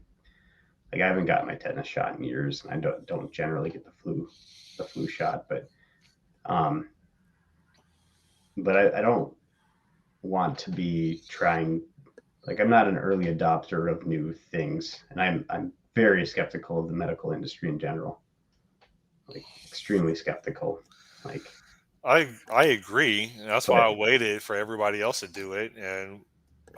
Speaker 2: Like I haven't gotten my tetanus shot in years, and I don't generally get the flu shot. Um, but I don't want to be trying. Like I'm not an early adopter of new things, and I'm very skeptical of the medical industry in general. Like extremely skeptical. Like
Speaker 1: I agree. And that's why I
Speaker 2: but
Speaker 1: waited for everybody else to do it, and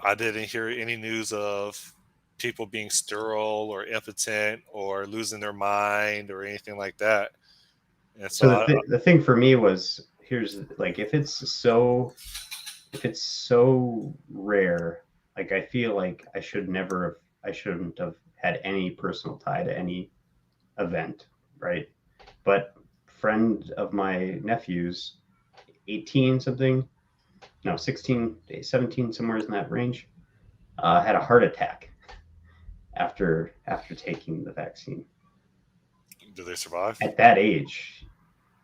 Speaker 1: I didn't hear any news of people being sterile or impotent or losing their mind or anything like that. And so
Speaker 2: so the thing for me was here's like if it's so rare, like I feel like I shouldn't have had any personal tie to any event, right? But friend of my nephew's 18 something, no, 16, 17, somewhere in that range, had a heart attack after taking the vaccine.
Speaker 1: Do they survive?
Speaker 2: At that age,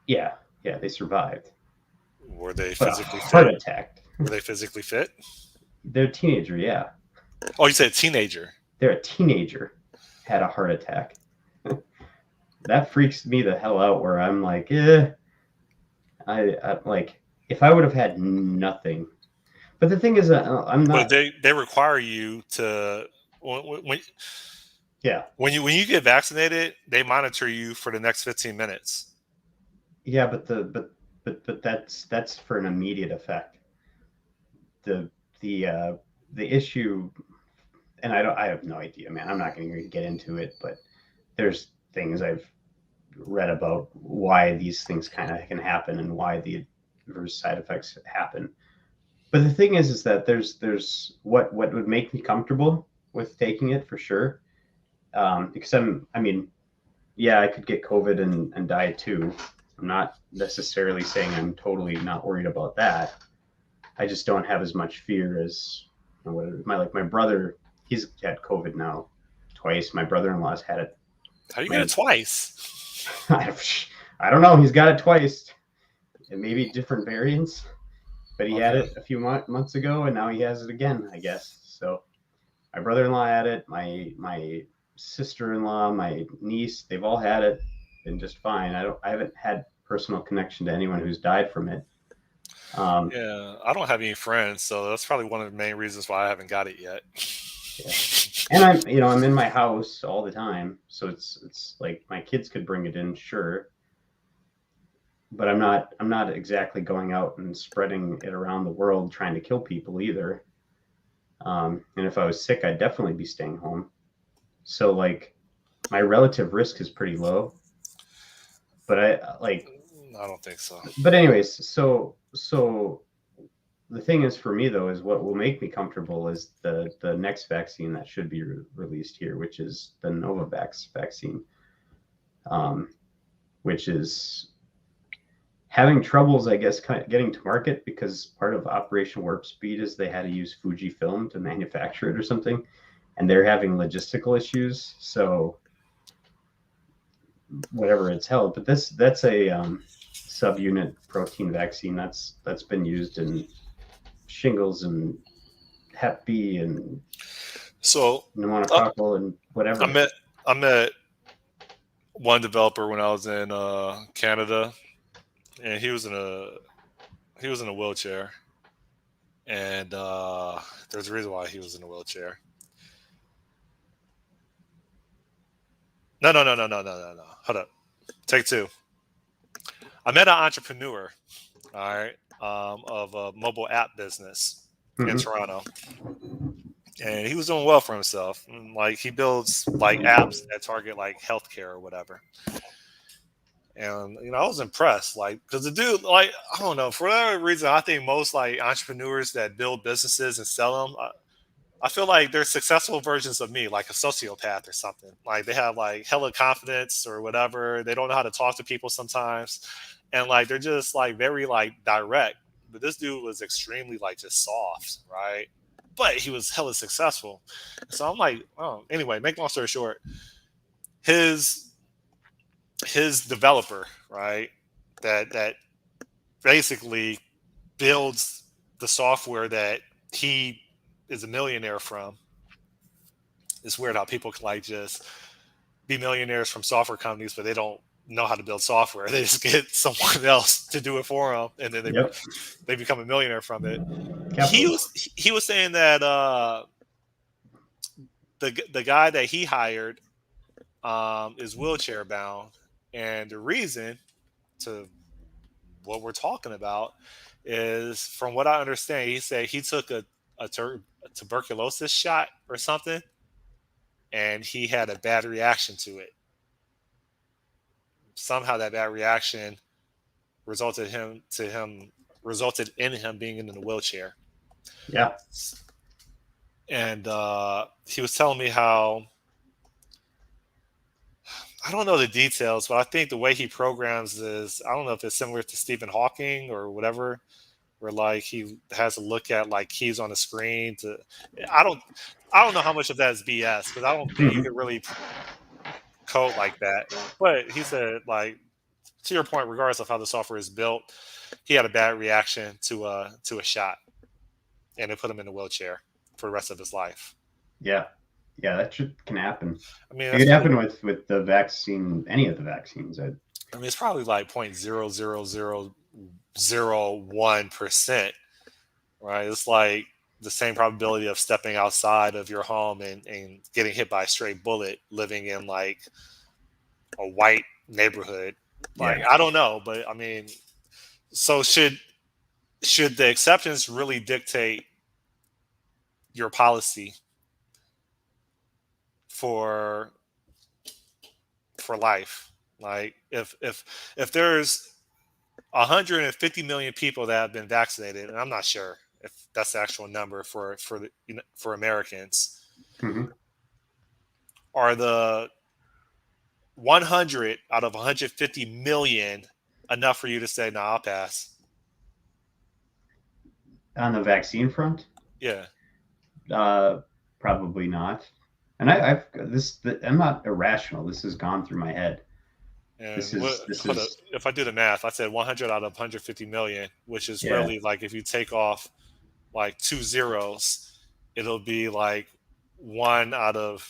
Speaker 2: yeah, yeah, they survived,
Speaker 1: Were they
Speaker 2: but a
Speaker 1: physically
Speaker 2: heart
Speaker 1: fit?
Speaker 2: attack.
Speaker 1: Were they physically fit?
Speaker 2: They're a teenager, yeah.
Speaker 1: Oh, you said teenager.
Speaker 2: They're a teenager, had a heart attack. That freaks me the hell out. Where I'm like, I like if I would have had nothing. But the thing is, I'm
Speaker 1: But
Speaker 2: not.
Speaker 1: they require you to when
Speaker 2: Yeah,
Speaker 1: when you get vaccinated, they monitor you for the next 15 minutes.
Speaker 2: yeah, but that's for an immediate effect. The the uh, the issue, and I have no idea, man. I'm not going to get into it, but there's things I've read about why these things kind of can happen and why the adverse side effects happen. But the thing is that there's what would make me comfortable with taking it for sure. Because I mean, yeah, I could get COVID and die too. I'm not necessarily saying I'm totally not worried about that. I just don't have as much fear as my brother. He's had COVID now twice. My brother-in-law's had it.
Speaker 1: How you get
Speaker 2: My
Speaker 1: it twice?
Speaker 2: I don't know. He's got it twice, and maybe different variants. But he had
Speaker 1: Okay.
Speaker 2: it a few months ago, and now he has it again, I guess. So my brother-in-law had it. My sister-in-law, my niece, they've all had it, been just fine. I haven't had personal connection to anyone who's died from it. Um,
Speaker 1: Yeah, I don't have any friends, so that's probably one of the main reasons why I haven't got it yet.
Speaker 2: yeah, and I'm in my house all the time, so it's like my kids could bring it in, sure, but I'm not exactly going out and spreading it around the world trying to kill people either. And if I was sick, I'd definitely be staying home. So like my relative risk is pretty low, but I like
Speaker 1: I don't think so.
Speaker 2: but anyways, so the thing is for me though is what will make me comfortable is the next vaccine that should be released here, which is the Novavax vaccine, um, which is having troubles, I guess, kind of getting to market because part of Operation Warp Speed is they had to use Fujifilm to manufacture it or something, and they're having logistical issues. So whatever it's held, but that's a subunit protein vaccine that's been used in shingles and Hep B and
Speaker 1: So uh,
Speaker 2: pneumococcal and
Speaker 1: I
Speaker 2: whatever.
Speaker 1: met I met one developer when I was in Canada, and he was in a wheelchair, and there's a reason why he was in a wheelchair. No, no, no, no, no, no, no, no. Hold up. Take two. I met an entrepreneur, all right, of a mobile app business in
Speaker 2: Mm-hmm.
Speaker 1: Toronto, and he was doing well for himself. And, like he builds like apps that target like healthcare or whatever. And I was impressed, like, because the dude, like, I don't know, for whatever reason, I think most like entrepreneurs that build businesses and sell them, I feel like they're successful versions of me, like a sociopath or something. Like they have like hella confidence or whatever. They don't know how to talk to people sometimes, and like they're just like very like direct. But this dude was extremely like just soft, right? But he was hella successful. So I'm like, oh, anyway, make long story short, his his developer, right, that basically builds the software that he is a millionaire from. It's weird how people can like just be millionaires from software companies, but they don't know how to build software. They just get someone else to do it for them, and then
Speaker 2: Yep.
Speaker 1: they become a millionaire from it.
Speaker 2: Capitalism.
Speaker 1: He was saying that the guy that he hired is wheelchair bound, and the reason to what we're talking about is, from what I understand, he said he took a tuberculosis shot or something, and he had a bad reaction to it. Somehow that bad reaction resulted in him being in a wheelchair.
Speaker 2: Yeah.
Speaker 1: And he was telling me how, I don't know the details, but I think the way he programs is, I don't know if it's similar to Stephen Hawking or whatever, where like he has to look at like keys on the screen to. I don't I don't know how much of that is BS because I don't think you
Speaker 2: Hmm.
Speaker 1: could really code like that. But he said like, to your point, regardless of how the software is built, he had a bad reaction to a shot, and it put him in a wheelchair for the rest of his life.
Speaker 2: Yeah. Yeah, that can happen.
Speaker 1: I mean,
Speaker 2: It
Speaker 1: that's
Speaker 2: could
Speaker 1: probably
Speaker 2: happen with the vaccine, any of the vaccines.
Speaker 1: I mean it's probably like 0.00001%, right? It's like the same probability of stepping outside of your home and getting hit by a stray bullet living in like a white neighborhood. Like
Speaker 2: Yeah.
Speaker 1: I don't know, but I mean, so should the acceptance really dictate your policy for life? Like if there's 150 million people that have been vaccinated, and I'm not sure if that's the actual number for Americans,
Speaker 2: Hmm.
Speaker 1: are the 100 out of 150 million enough for you to say, "No, nah, I'll pass"?
Speaker 2: On the vaccine front,
Speaker 1: Yeah.
Speaker 2: uh, probably not. And I'm not irrational. This has gone through my head.
Speaker 1: And
Speaker 2: This
Speaker 1: hold up,
Speaker 2: is
Speaker 1: if I do the math, I said 100 out of 150 million, which is
Speaker 2: yeah,
Speaker 1: really like if you take off like two zeros, it'll be like one out of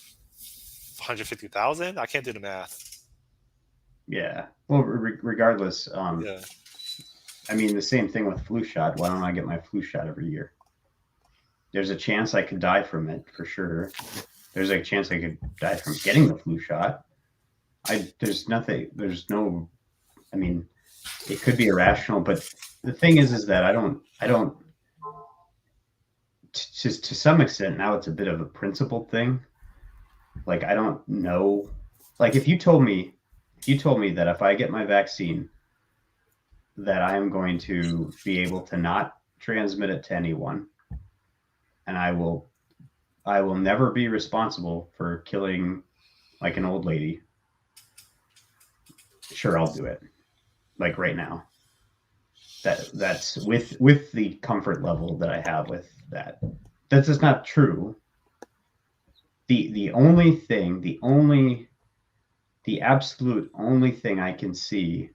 Speaker 1: 150,000. I can't do the math.
Speaker 2: yeah. Well, regardless,
Speaker 1: Yeah.
Speaker 2: I mean the same thing with flu shot. Why don't I get my flu shot every year? There's a chance I could die from it for sure. There's a chance I could die from getting the flu shot. There's nothing. There's no. I mean, it could be irrational, but the thing is that I don't. To some extent, now it's a bit of a principled thing. Like I don't know. Like if you told me that if I get my vaccine, that I am going to be able to not transmit it to anyone, and I will never be responsible for killing like an old lady. Sure, I'll do it. Like right now. That's with the comfort level that I have with that. That's just not true. The only thing, the absolute only thing I can see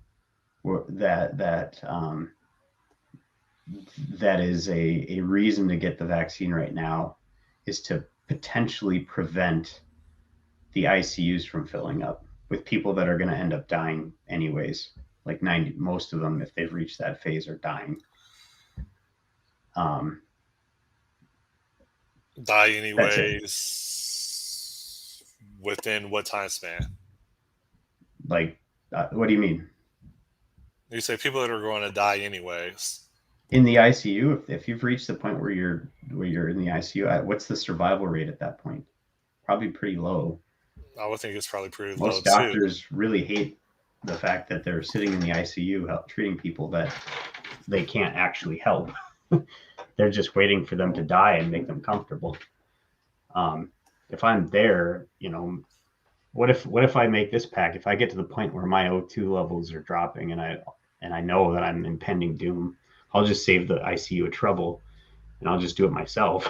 Speaker 2: that is a reason to get the vaccine right now is to potentially prevent the ICUs from filling up with people that are going to end up dying anyways. Like 90, most of them, if they've reached that phase, are dying. Um,
Speaker 1: Die
Speaker 2: that's it.
Speaker 1: anyways. Within what time span?
Speaker 2: Like, what do you mean?
Speaker 1: You say people that are going to die anyways.
Speaker 2: In the ICU, if you've reached the point where you're in the ICU, what's the survival rate at that point? Probably pretty low.
Speaker 1: I would think it's probably pretty low
Speaker 2: Most
Speaker 1: too.
Speaker 2: doctors really hate the fact that they're sitting in the ICU treating people that they can't actually help. They're just waiting for them to die and make them comfortable. If I'm there, what if I make this pack? If I get to the point where my O2 levels are dropping and I know that I'm impending doom, I'll just save the ICU a trouble and I'll just do it myself.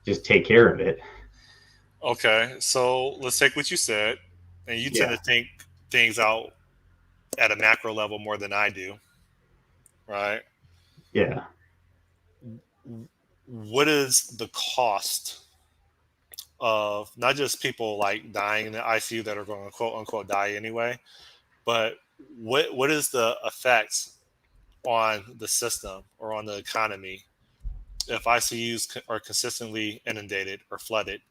Speaker 2: Just take care of it.
Speaker 1: Okay, so let's take what you said, and you tend
Speaker 2: Yeah.
Speaker 1: to think things out at a macro level more than I do, right?
Speaker 2: Yeah.
Speaker 1: What is the cost of not just people like dying in the ICU that are going to quote unquote die anyway, but what is the effects on the system or on the economy if ICUs are consistently inundated or flooded?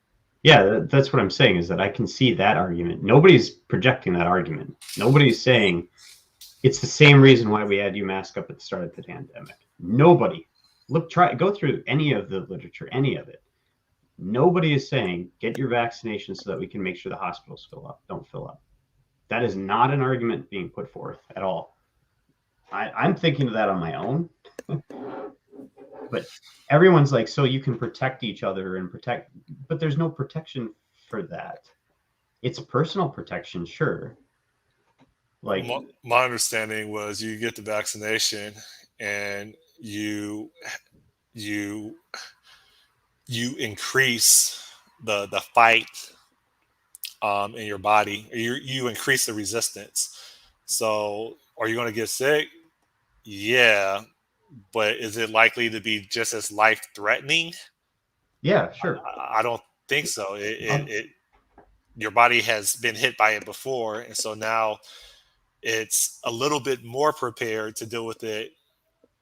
Speaker 2: Yeah, that's what I'm saying is that I can see that argument. Nobody's projecting that argument. Nobody's saying it's the same reason why we had you mask up at the start of the pandemic. Nobody. Go through any of the literature, any of it. Nobody is saying get your vaccination so that we can make sure the hospitals don't fill up. That is not an argument being put forth at all. I'm thinking of that on my own, but everyone's like, so you can protect each other and protect, but there's no protection for that. It's personal protection, sure. Like,
Speaker 1: My understanding was you get the vaccination and you you increase the fight in your body. You increase the resistance. So, are you going to get sick? Yeah, but is it likely to be just as life threatening?
Speaker 2: yeah, sure.
Speaker 1: I don't think so.
Speaker 2: I'll,
Speaker 1: Your body has been hit by it before, and so now it's a little bit more prepared to deal with it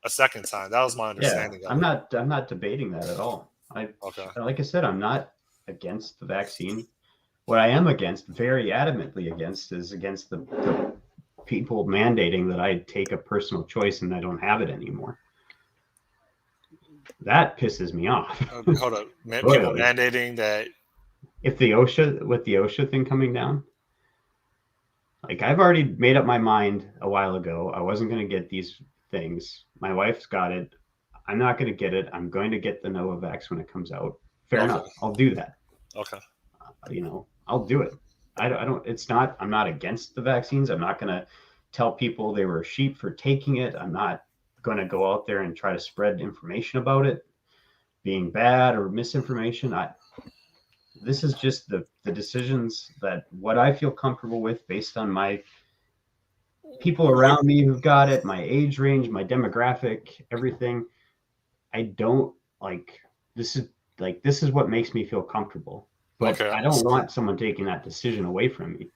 Speaker 1: a second time. That was my
Speaker 2: yeah,
Speaker 1: understanding of it.
Speaker 2: I'm not debating that at all.
Speaker 1: Okay.
Speaker 2: Like I said, I'm not against the vaccine. What I am against, very adamantly against, is against the people mandating that I take a personal choice and I don't have it anymore. That pisses me off.
Speaker 1: Hold up. People
Speaker 2: Royally.
Speaker 1: mandating that.
Speaker 2: If the OSHA, with the OSHA thing coming down, like I've already made up my mind a while ago. I wasn't going to get these things. My wife's got it. I'm not going to get it. I'm going to get the Novavax when it comes out. Fair
Speaker 1: Okay.
Speaker 2: enough. I'll do that.
Speaker 1: Okay.
Speaker 2: I'll do it. I don't, it's not, I'm not against the vaccines. I'm not going to tell people they were sheep for taking it. I'm not going to go out there and try to spread information about it being bad or misinformation. This is just the decisions that what I feel comfortable with based on my people
Speaker 1: What?
Speaker 2: around me who've got it, my age range, my demographic, everything. I don't like this is this is what makes me feel comfortable. But
Speaker 1: Okay.
Speaker 2: I don't want someone taking that decision away from me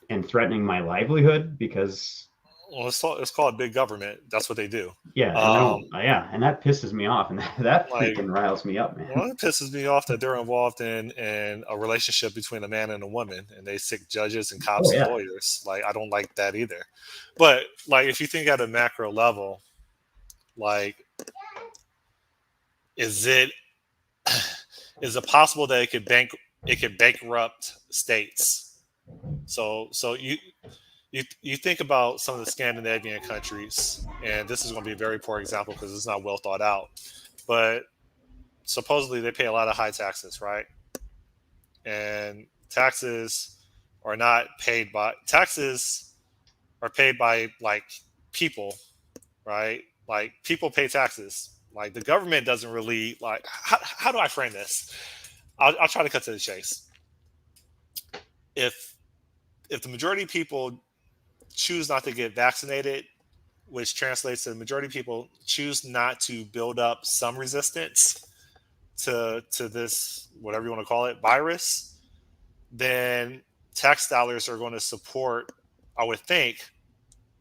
Speaker 2: and threatening my livelihood because
Speaker 1: Well, it's called big government. That's what they do.
Speaker 2: yeah, and I
Speaker 1: Um,
Speaker 2: don't yeah, and that pisses me off and that
Speaker 1: like,
Speaker 2: freaking riles me up,
Speaker 1: well,
Speaker 2: man.
Speaker 1: it pisses me off that they're involved in a relationship between a man and a woman, and they sick judges and
Speaker 2: Oh
Speaker 1: cops and
Speaker 2: yeah.
Speaker 1: lawyers. Like, I don't like that either. But like, if you think at a macro level, like, is it is it possible that it could bankrupt states? So you think about some of the Scandinavian countries, and this is going to be a very poor example because it's not well thought out. But supposedly they pay a lot of high taxes, right? And taxes are paid by like people, right? Like people pay taxes. Like the government doesn't really like. How do I frame this? I'll try to cut to the chase. If if the majority of people choose not to get vaccinated, which translates to the majority of people choose not to build up some resistance to this whatever you want to call it virus, then tax dollars are going to support, I would think,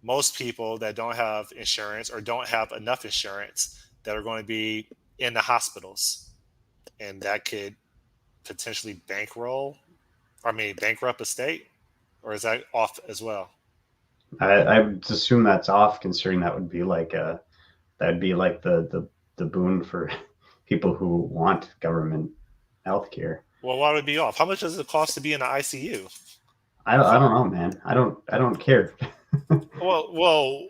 Speaker 1: most people that don't have insurance or don't have enough insurance that are going to be in the hospitals, and that could potentially bankrupt a state, or is that off as well?
Speaker 2: I would assume that's off considering that would be like that'd be like the boon for people who want government health care.
Speaker 1: Well, why would it be off? How much does it cost to be in the ICU?
Speaker 2: I don't know, man. I don't care.
Speaker 1: Well,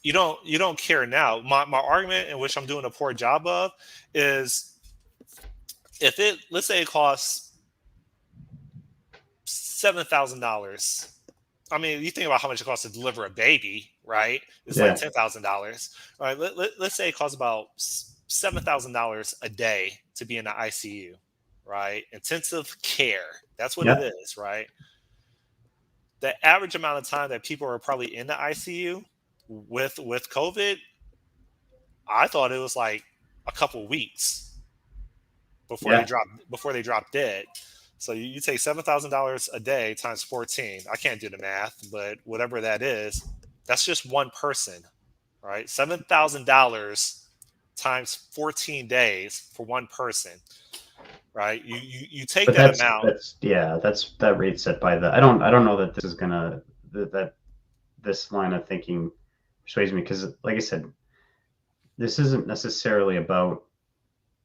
Speaker 1: you don't care now. My argument, in which I'm doing a poor job of, is if it let's say it costs $7,000. I mean, you think about how much it costs to deliver a baby, right? It's like
Speaker 2: Yeah,
Speaker 1: $10,000. All right, let's say it costs about $7,000 a day to be in the ICU, right? Intensive care. That's what it
Speaker 2: yeah,
Speaker 1: is, right? The average amount of time that people are probably in the ICU with COVID, I thought it was like a couple weeks
Speaker 2: yeah.
Speaker 1: before they drop dead. So you take $7,000 a day times 14. I can't do the math, but whatever that is, that's just one person, right? $7,000 times 14 days for one person, right? You take
Speaker 2: But
Speaker 1: that amount.
Speaker 2: that's yeah, that's that rate set by the. I don't know that this is gonna that this line of thinking persuades me because, like I said, this isn't necessarily about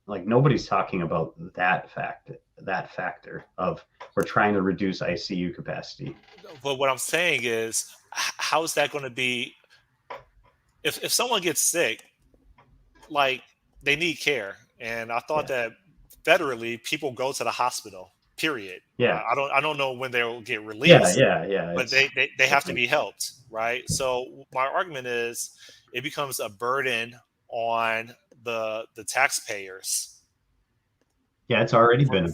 Speaker 2: like nobody's talking about that factor of we're trying to reduce ICU capacity.
Speaker 1: But what I'm saying is, how is that going to be? if someone gets sick, like they need care, and I thought
Speaker 2: Yeah.
Speaker 1: that federally people go to the hospital. Period.
Speaker 2: Yeah.
Speaker 1: I don't know when they'll get
Speaker 2: Yeah.
Speaker 1: released,
Speaker 2: Yeah. Yeah.
Speaker 1: but
Speaker 2: It's
Speaker 1: they have to
Speaker 2: different.
Speaker 1: be helped, right? So my argument is it becomes a burden on the taxpayers.
Speaker 2: Yeah. It's already been a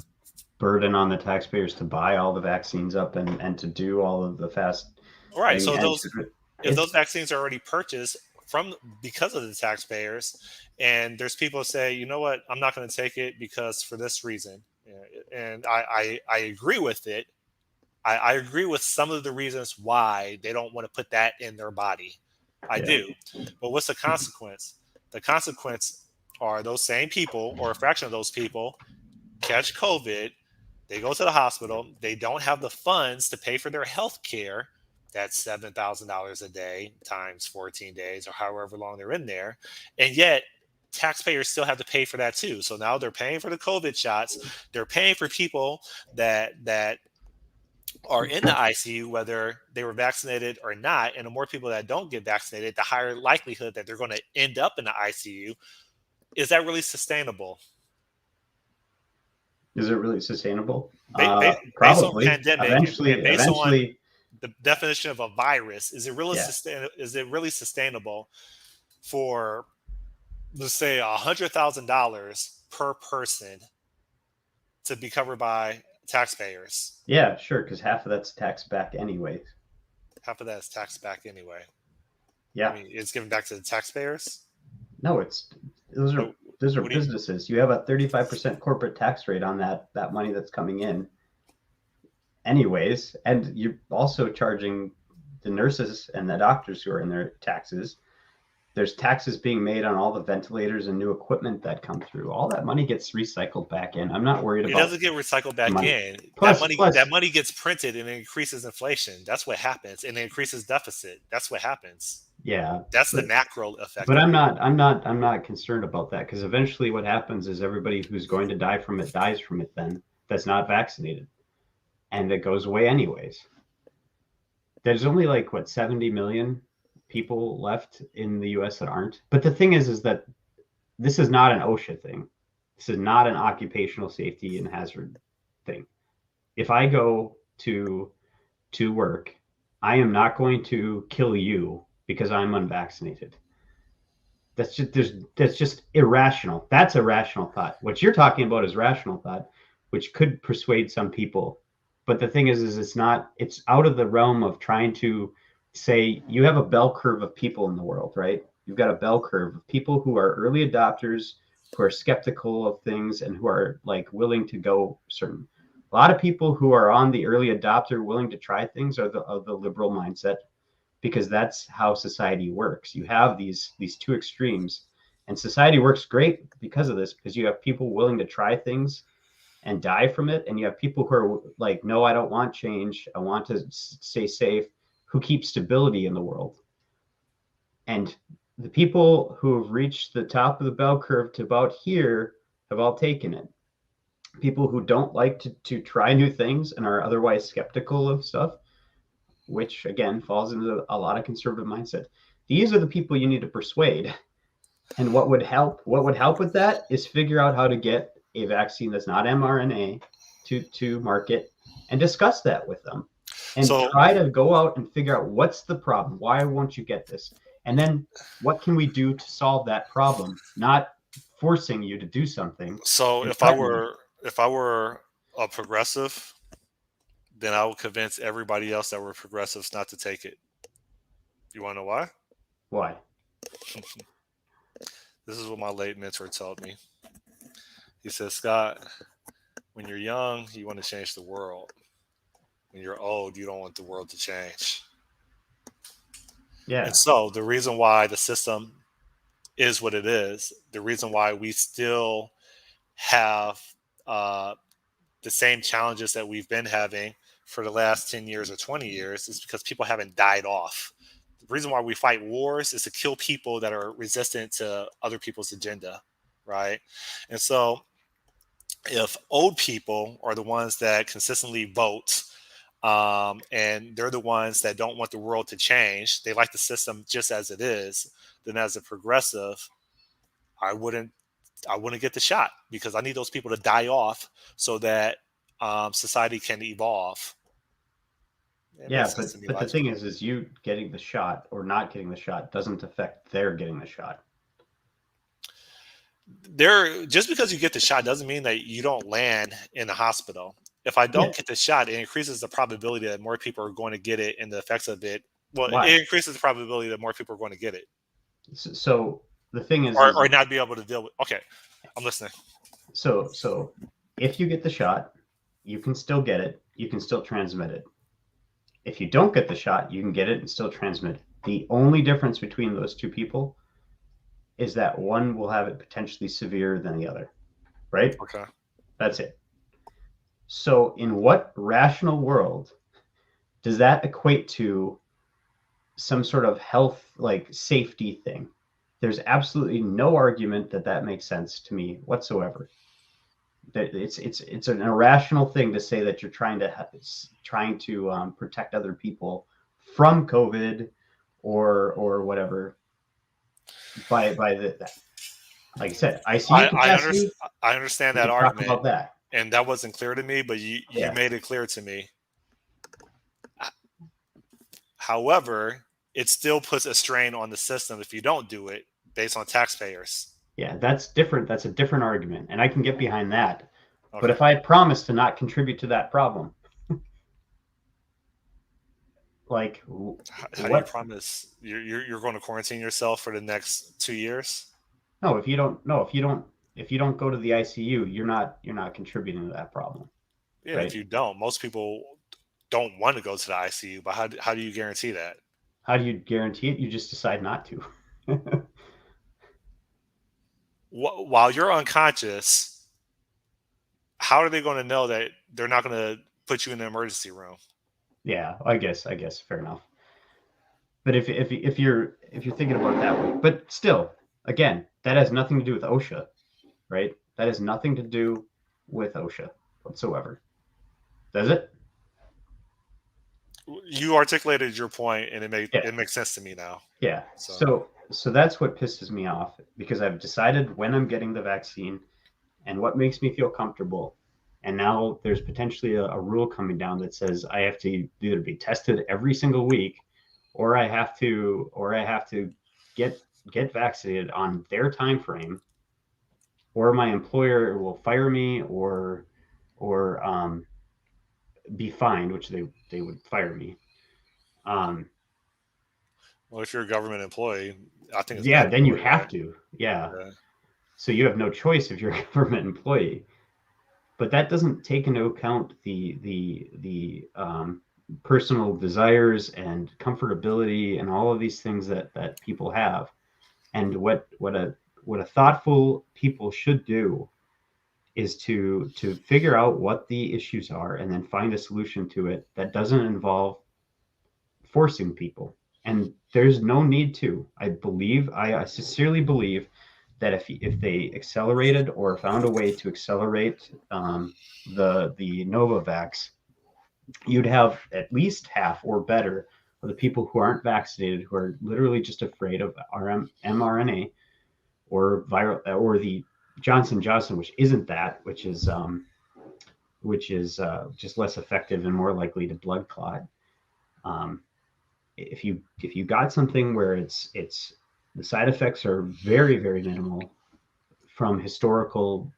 Speaker 2: burden on the taxpayers to buy all the vaccines up and to do all of the fast. I
Speaker 1: Right.
Speaker 2: mean,
Speaker 1: So
Speaker 2: and
Speaker 1: those
Speaker 2: to,
Speaker 1: if those
Speaker 2: it's
Speaker 1: vaccines are already purchased from because of the taxpayers, and there's people who say, you know what, I'm not going to take it because for this reason, yeah, and I agree with it. I agree with some of the reasons why they don't want to put that in their body. I
Speaker 2: yeah.
Speaker 1: do, but what's the consequence? The consequence are those same people, or a fraction of those people, catch COVID, they go to the hospital, they don't have the funds to pay for their health care. That's $7,000 a day times 14 days or however long they're in there. And yet, taxpayers still have to pay for that too. So now they're paying for the COVID shots. They're paying for people that are in the ICU, whether they were vaccinated or not. And the more people that don't get vaccinated, the higher likelihood that they're going to end up in the ICU. Is that really sustainable?
Speaker 2: Is it really sustainable?
Speaker 1: Based on
Speaker 2: Probably.
Speaker 1: pandemic and
Speaker 2: Eventually,
Speaker 1: based on
Speaker 2: eventually,
Speaker 1: the definition of a virus,
Speaker 2: yeah.
Speaker 1: is it really sustainable for, let's say, $100,000 per person to be covered by taxpayers?
Speaker 2: Yeah, sure, because half of that's taxed back anyways.
Speaker 1: Half of that is taxed back anyway. I
Speaker 2: Yeah.
Speaker 1: mean, it's given back to the taxpayers.
Speaker 2: No, it's those are
Speaker 1: But
Speaker 2: those are
Speaker 1: what do you?
Speaker 2: businesses. You have a 35% corporate tax rate on that money that's coming in anyways, and you're also charging the nurses and the doctors who are in their taxes. There's taxes being made on all the ventilators and new equipment that come through. All that money gets recycled back in. I'm not worried
Speaker 1: It
Speaker 2: about
Speaker 1: doesn't get recycled
Speaker 2: the
Speaker 1: back
Speaker 2: money.
Speaker 1: in.
Speaker 2: Plus,
Speaker 1: That
Speaker 2: plus,
Speaker 1: money gets printed and it increases inflation. That's what happens, and it increases deficit. That's what happens.
Speaker 2: yeah,
Speaker 1: That's the
Speaker 2: but
Speaker 1: macro effect
Speaker 2: but
Speaker 1: of it.
Speaker 2: I'm not concerned about that because eventually what happens is everybody who's going to die from it dies from it then that's not vaccinated and it goes away anyways. There's only like what 70 million people left in the US that aren't. But the thing is that this is not an OSHA thing. This is not an occupational safety and hazard thing. If I go to work, I am not going to kill you because I'm unvaccinated. That's just irrational. That's a rational thought. What you're talking about is rational thought, which could persuade some people. But the thing is it's not. It's out of the realm of trying to say you have a bell curve of people in the world, right? You've got a bell curve of people who are early adopters, who are skeptical of things, and who are like willing to go certain. A lot of people who are on the early adopter, willing to try things, are the of the liberal mindset because that's how society works. You have these two extremes, and society works great because of this because you have people willing to try things and die from it, and you have people who are like, no, I don't want change. I want to stay safe. Who keep stability in the world? And the people who have reached the top of the bell curve to about here have all taken it. People who don't like to try new things and are otherwise skeptical of stuff, which again falls into a lot of conservative mindset. These are the people you need to persuade. And what would help with that is figure out how to get a vaccine that's not mRNA to market and discuss that with them and
Speaker 1: So,
Speaker 2: try to go out and figure out what's the problem. Why won't you get this? And then what can we do to solve that problem? Not forcing you to do something
Speaker 1: so
Speaker 2: and threatening.
Speaker 1: if I were a progressive, then I would convince everybody else that were progressives not to take it. You want to know why?
Speaker 2: Why?
Speaker 1: This is what my late mentor told me. He said, Scott, when you're young, you want to change the world. When you're old, you don't want the world to change. And
Speaker 2: Yeah.
Speaker 1: so the reason why the system is what it is, the reason why we still have uh, the same challenges that we've been having for the last 10 years or 20 years is because people haven't died off. The reason why we fight wars is to kill people that are resistant to other people's agenda, right? And so if old people are the ones that consistently vote and they're the ones that don't want the world to change. They like the system just as it is. Then, as a progressive, I wouldn't I wouldn't get the shot because I need those people to die off so that society can evolve. It
Speaker 2: Yeah,
Speaker 1: makes sense to me
Speaker 2: but the thing
Speaker 1: logically.
Speaker 2: is you getting the shot or not getting the shot doesn't affect their getting the shot.
Speaker 1: There, just because you get the shot doesn't mean that you don't land in the hospital. If I
Speaker 2: Yeah.
Speaker 1: don't get the shot, it increases the probability that more people are going to get it and the effects of it. Well,
Speaker 2: Why?
Speaker 1: it increases the probability that more people are going to get it
Speaker 2: So the thing is
Speaker 1: or not be able to deal with. Okay, I'm listening.
Speaker 2: so if you get the shot, you can still get it. You can still transmit it. If you don't get the shot, you can get it and still transmit it. The only difference between those two people is that one will have it potentially severe than the other, right?
Speaker 1: Okay.
Speaker 2: That's it. So, in what rational world does that equate to some sort of health, like safety thing? There's absolutely no argument that that makes sense to me whatsoever. That it's an irrational thing to say that you're trying to protect other people from COVID or whatever by the like I said, ICU capacity.
Speaker 1: I understand
Speaker 2: We
Speaker 1: that
Speaker 2: can talk
Speaker 1: argument,
Speaker 2: about that.
Speaker 1: and that wasn't clear to me, but you
Speaker 2: Yeah,
Speaker 1: made it clear to me. However, it still puts a strain on the system if you don't do it based on taxpayers.
Speaker 2: yeah, that's different. That's a different argument, and I can get behind that. But
Speaker 1: Okay.
Speaker 2: if I promise to not contribute to that problem, like
Speaker 1: How do you
Speaker 2: what?
Speaker 1: promise you're going to quarantine yourself for the next 2 years?
Speaker 2: No, if you don't, no, if you don't go to the ICU, you're not contributing to that problem,
Speaker 1: Yeah, if
Speaker 2: right?
Speaker 1: you don't, most people don't want to go to the ICU, but how do you guarantee that?
Speaker 2: How do you guarantee it? You just decide not to.
Speaker 1: While you're unconscious, how are they going to know that they're not going to put you in the emergency room?
Speaker 2: Yeah, I guess fair enough. But if you're thinking about it that way, but still, again, that has nothing to do with OSHA, right? That has nothing to do with OSHA whatsoever. Does it?
Speaker 1: You articulated your point, and
Speaker 2: Yeah.
Speaker 1: it makes sense to me now.
Speaker 2: Yeah.
Speaker 1: So
Speaker 2: So that's what pisses me off because I've decided when I'm getting the vaccine and what makes me feel comfortable. And now there's potentially a rule coming down that says I have to either be tested every single week or I have to get vaccinated on their time frame or my employer will fire me or be fined, which they would fire me. Um,
Speaker 1: well, if you're a government employee, I think it's
Speaker 2: yeah, then you
Speaker 1: mandatory,
Speaker 2: have
Speaker 1: right?
Speaker 2: to. Yeah.
Speaker 1: Yeah.
Speaker 2: So you have no choice if you're a government employee. But that doesn't take into account the personal desires and comfortability and all of these things that people have. And what a thoughtful people should do is to figure out what the issues are and then find a solution to it that doesn't involve forcing people. And there's no need to. I sincerely believe that if they accelerated or found a way to accelerate the Novavax, you'd have at least half or better of the people who aren't vaccinated, who are literally just afraid of mRNA or viral or the Johnson Johnson, which isn't that, which is just less effective and more likely to blood clot. Um, if you got something where it's the side effects are very minimal from historical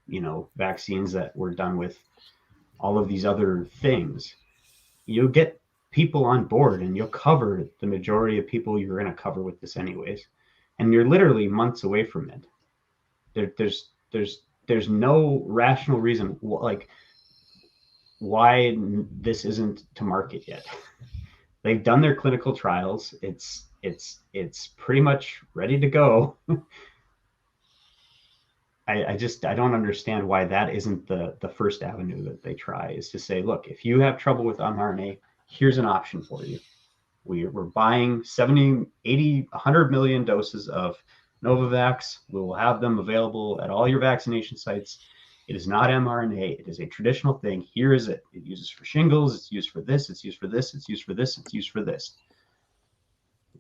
Speaker 2: vaccines that were done with all of these other things, you'll get people on board and you'll cover the majority of people you're going to cover with this anyways, and you're literally months away from it. There's no rational reason like why this isn't to market yet. They've done their clinical trials. It's pretty much ready to go. I don't understand why that isn't the first avenue that they try is to say, look, if you have trouble with mRNA, here's an option for you. We're buying 70, 80, 100 million doses of Novavax. We will have them available at all your vaccination sites. It is not mRNA. It is a traditional thing. Here is it. It uses for shingles. It's used for this. It's used for this. It's used for this. It's used for this.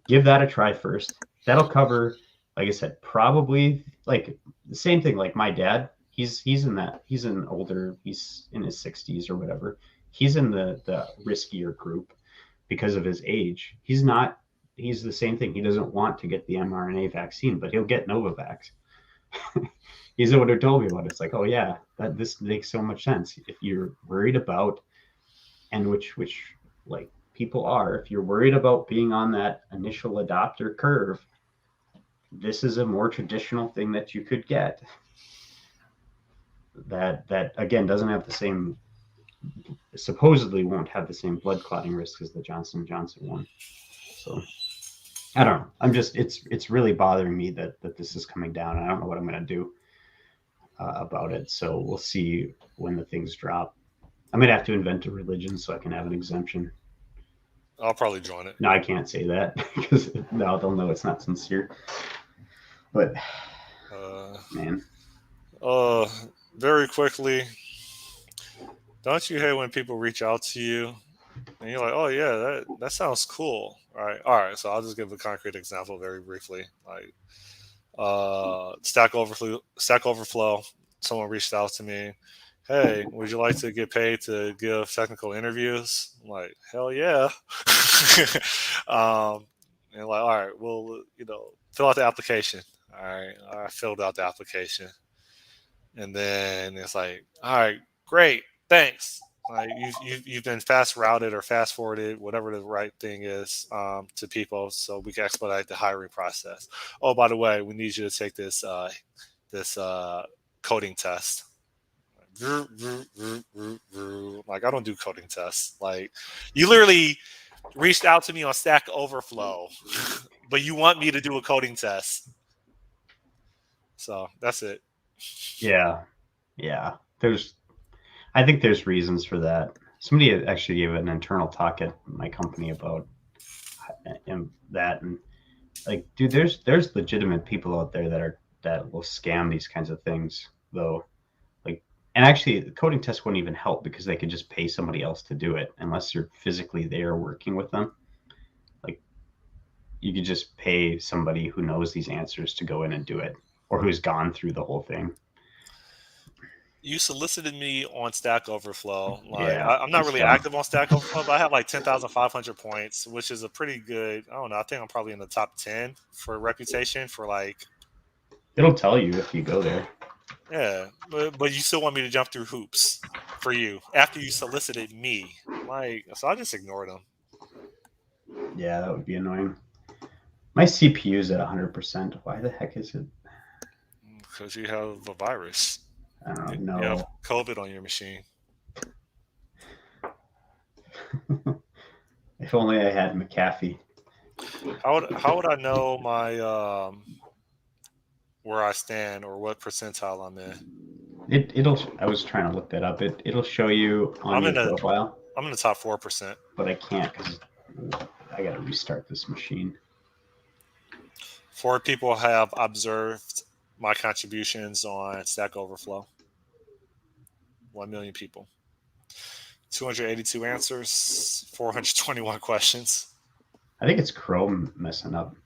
Speaker 2: Give that a try first. That'll cover, like I said, probably like the same thing. Like my dad, he's in that. He's an older. He's in his 60s or whatever. He's in the riskier group because of his age. He's not. He's the same thing. He doesn't want to get the mRNA vaccine, but he'll get Novavax. He's the one who told me about it. It's like, oh yeah, that this makes so much sense. If you're worried about, and which like people are, if you're worried about being on that initial adopter curve, this is a more traditional thing that you could get. That again doesn't have the same, supposedly won't have the same blood clotting risk as the Johnson & Johnson one. So I don't know. I'm just it's really bothering me that this is coming down. I don't know what I'm going to do about it. So we'll see when the things drop. I'm going to have to invent a religion so I can have an exemption.
Speaker 1: I'll probably join it.
Speaker 2: No, I can't say that because now they'll know it's not sincere. But man,
Speaker 1: very quickly, don't you hate when people reach out to you and you're like, oh yeah, that sounds cool, right? All right, so I'll just give a concrete example very briefly. Like Stack Overflow, someone reached out to me, hey, would you like to get paid to give technical interviews? I'm like, hell yeah. And like, all right, well, fill out the application. All right, I filled out the application, and then it's like, all right, great, thanks. Like you've been fast routed or fast forwarded, whatever the right thing is, to people, so we can expedite the hiring process. Oh, by the way, we need you to take this coding test. Like I don't do coding tests. Like you literally reached out to me on Stack Overflow, but you want me to do a coding test. So that's it.
Speaker 2: yeah. I think there's reasons for that. Somebody actually gave an internal talk at my company about that, and like, dude, there's legitimate people out there that will scam these kinds of things, though. Like, and actually, the coding test wouldn't even help because they could just pay somebody else to do it unless you're physically there working with them. Like, you could just pay somebody who knows these answers to go in and do it, or who's gone through the whole thing.
Speaker 1: You solicited me on Stack Overflow. Like
Speaker 2: Yeah,
Speaker 1: I'm not
Speaker 2: it's
Speaker 1: really
Speaker 2: fun.
Speaker 1: active on Stack Overflow, but I have like 10,500 points, which is a pretty good. I don't know. I think I'm probably in the top 10 for reputation for like.
Speaker 2: It'll tell you if you go there.
Speaker 1: Yeah, but you still want me to jump through hoops for you after you solicited me. Like, so I just ignored them.
Speaker 2: Yeah, that would be annoying. My CPU is at 100%. Why the heck is it?
Speaker 1: Because you have a virus.
Speaker 2: I don't
Speaker 1: You have
Speaker 2: know.
Speaker 1: COVID on your machine.
Speaker 2: If only I had McAfee.
Speaker 1: How would I know my where I stand or what percentile I'm in?
Speaker 2: It'll. I was trying to look that up. It'll show you on
Speaker 1: I'm in
Speaker 2: your
Speaker 1: the
Speaker 2: profile,
Speaker 1: I'm in the top 4%.
Speaker 2: but I can't because I got to restart this machine.
Speaker 1: 4 people have observed my contributions on Stack Overflow. 1 million people. 282 answers. 421 questions.
Speaker 2: I think it's Chrome messing up.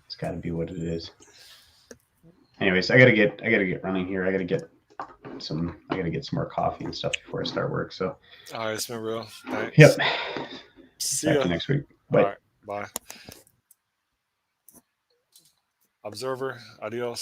Speaker 2: It's got to be what it is. Anyways, I gotta get running here. I gotta get some more coffee and stuff before I start work. So,
Speaker 1: All right, it's been real. Thanks.
Speaker 2: yep.
Speaker 1: See
Speaker 2: Talk to
Speaker 1: ya.
Speaker 2: you next week.
Speaker 1: All
Speaker 2: Bye.
Speaker 1: right, bye. Observer, adios.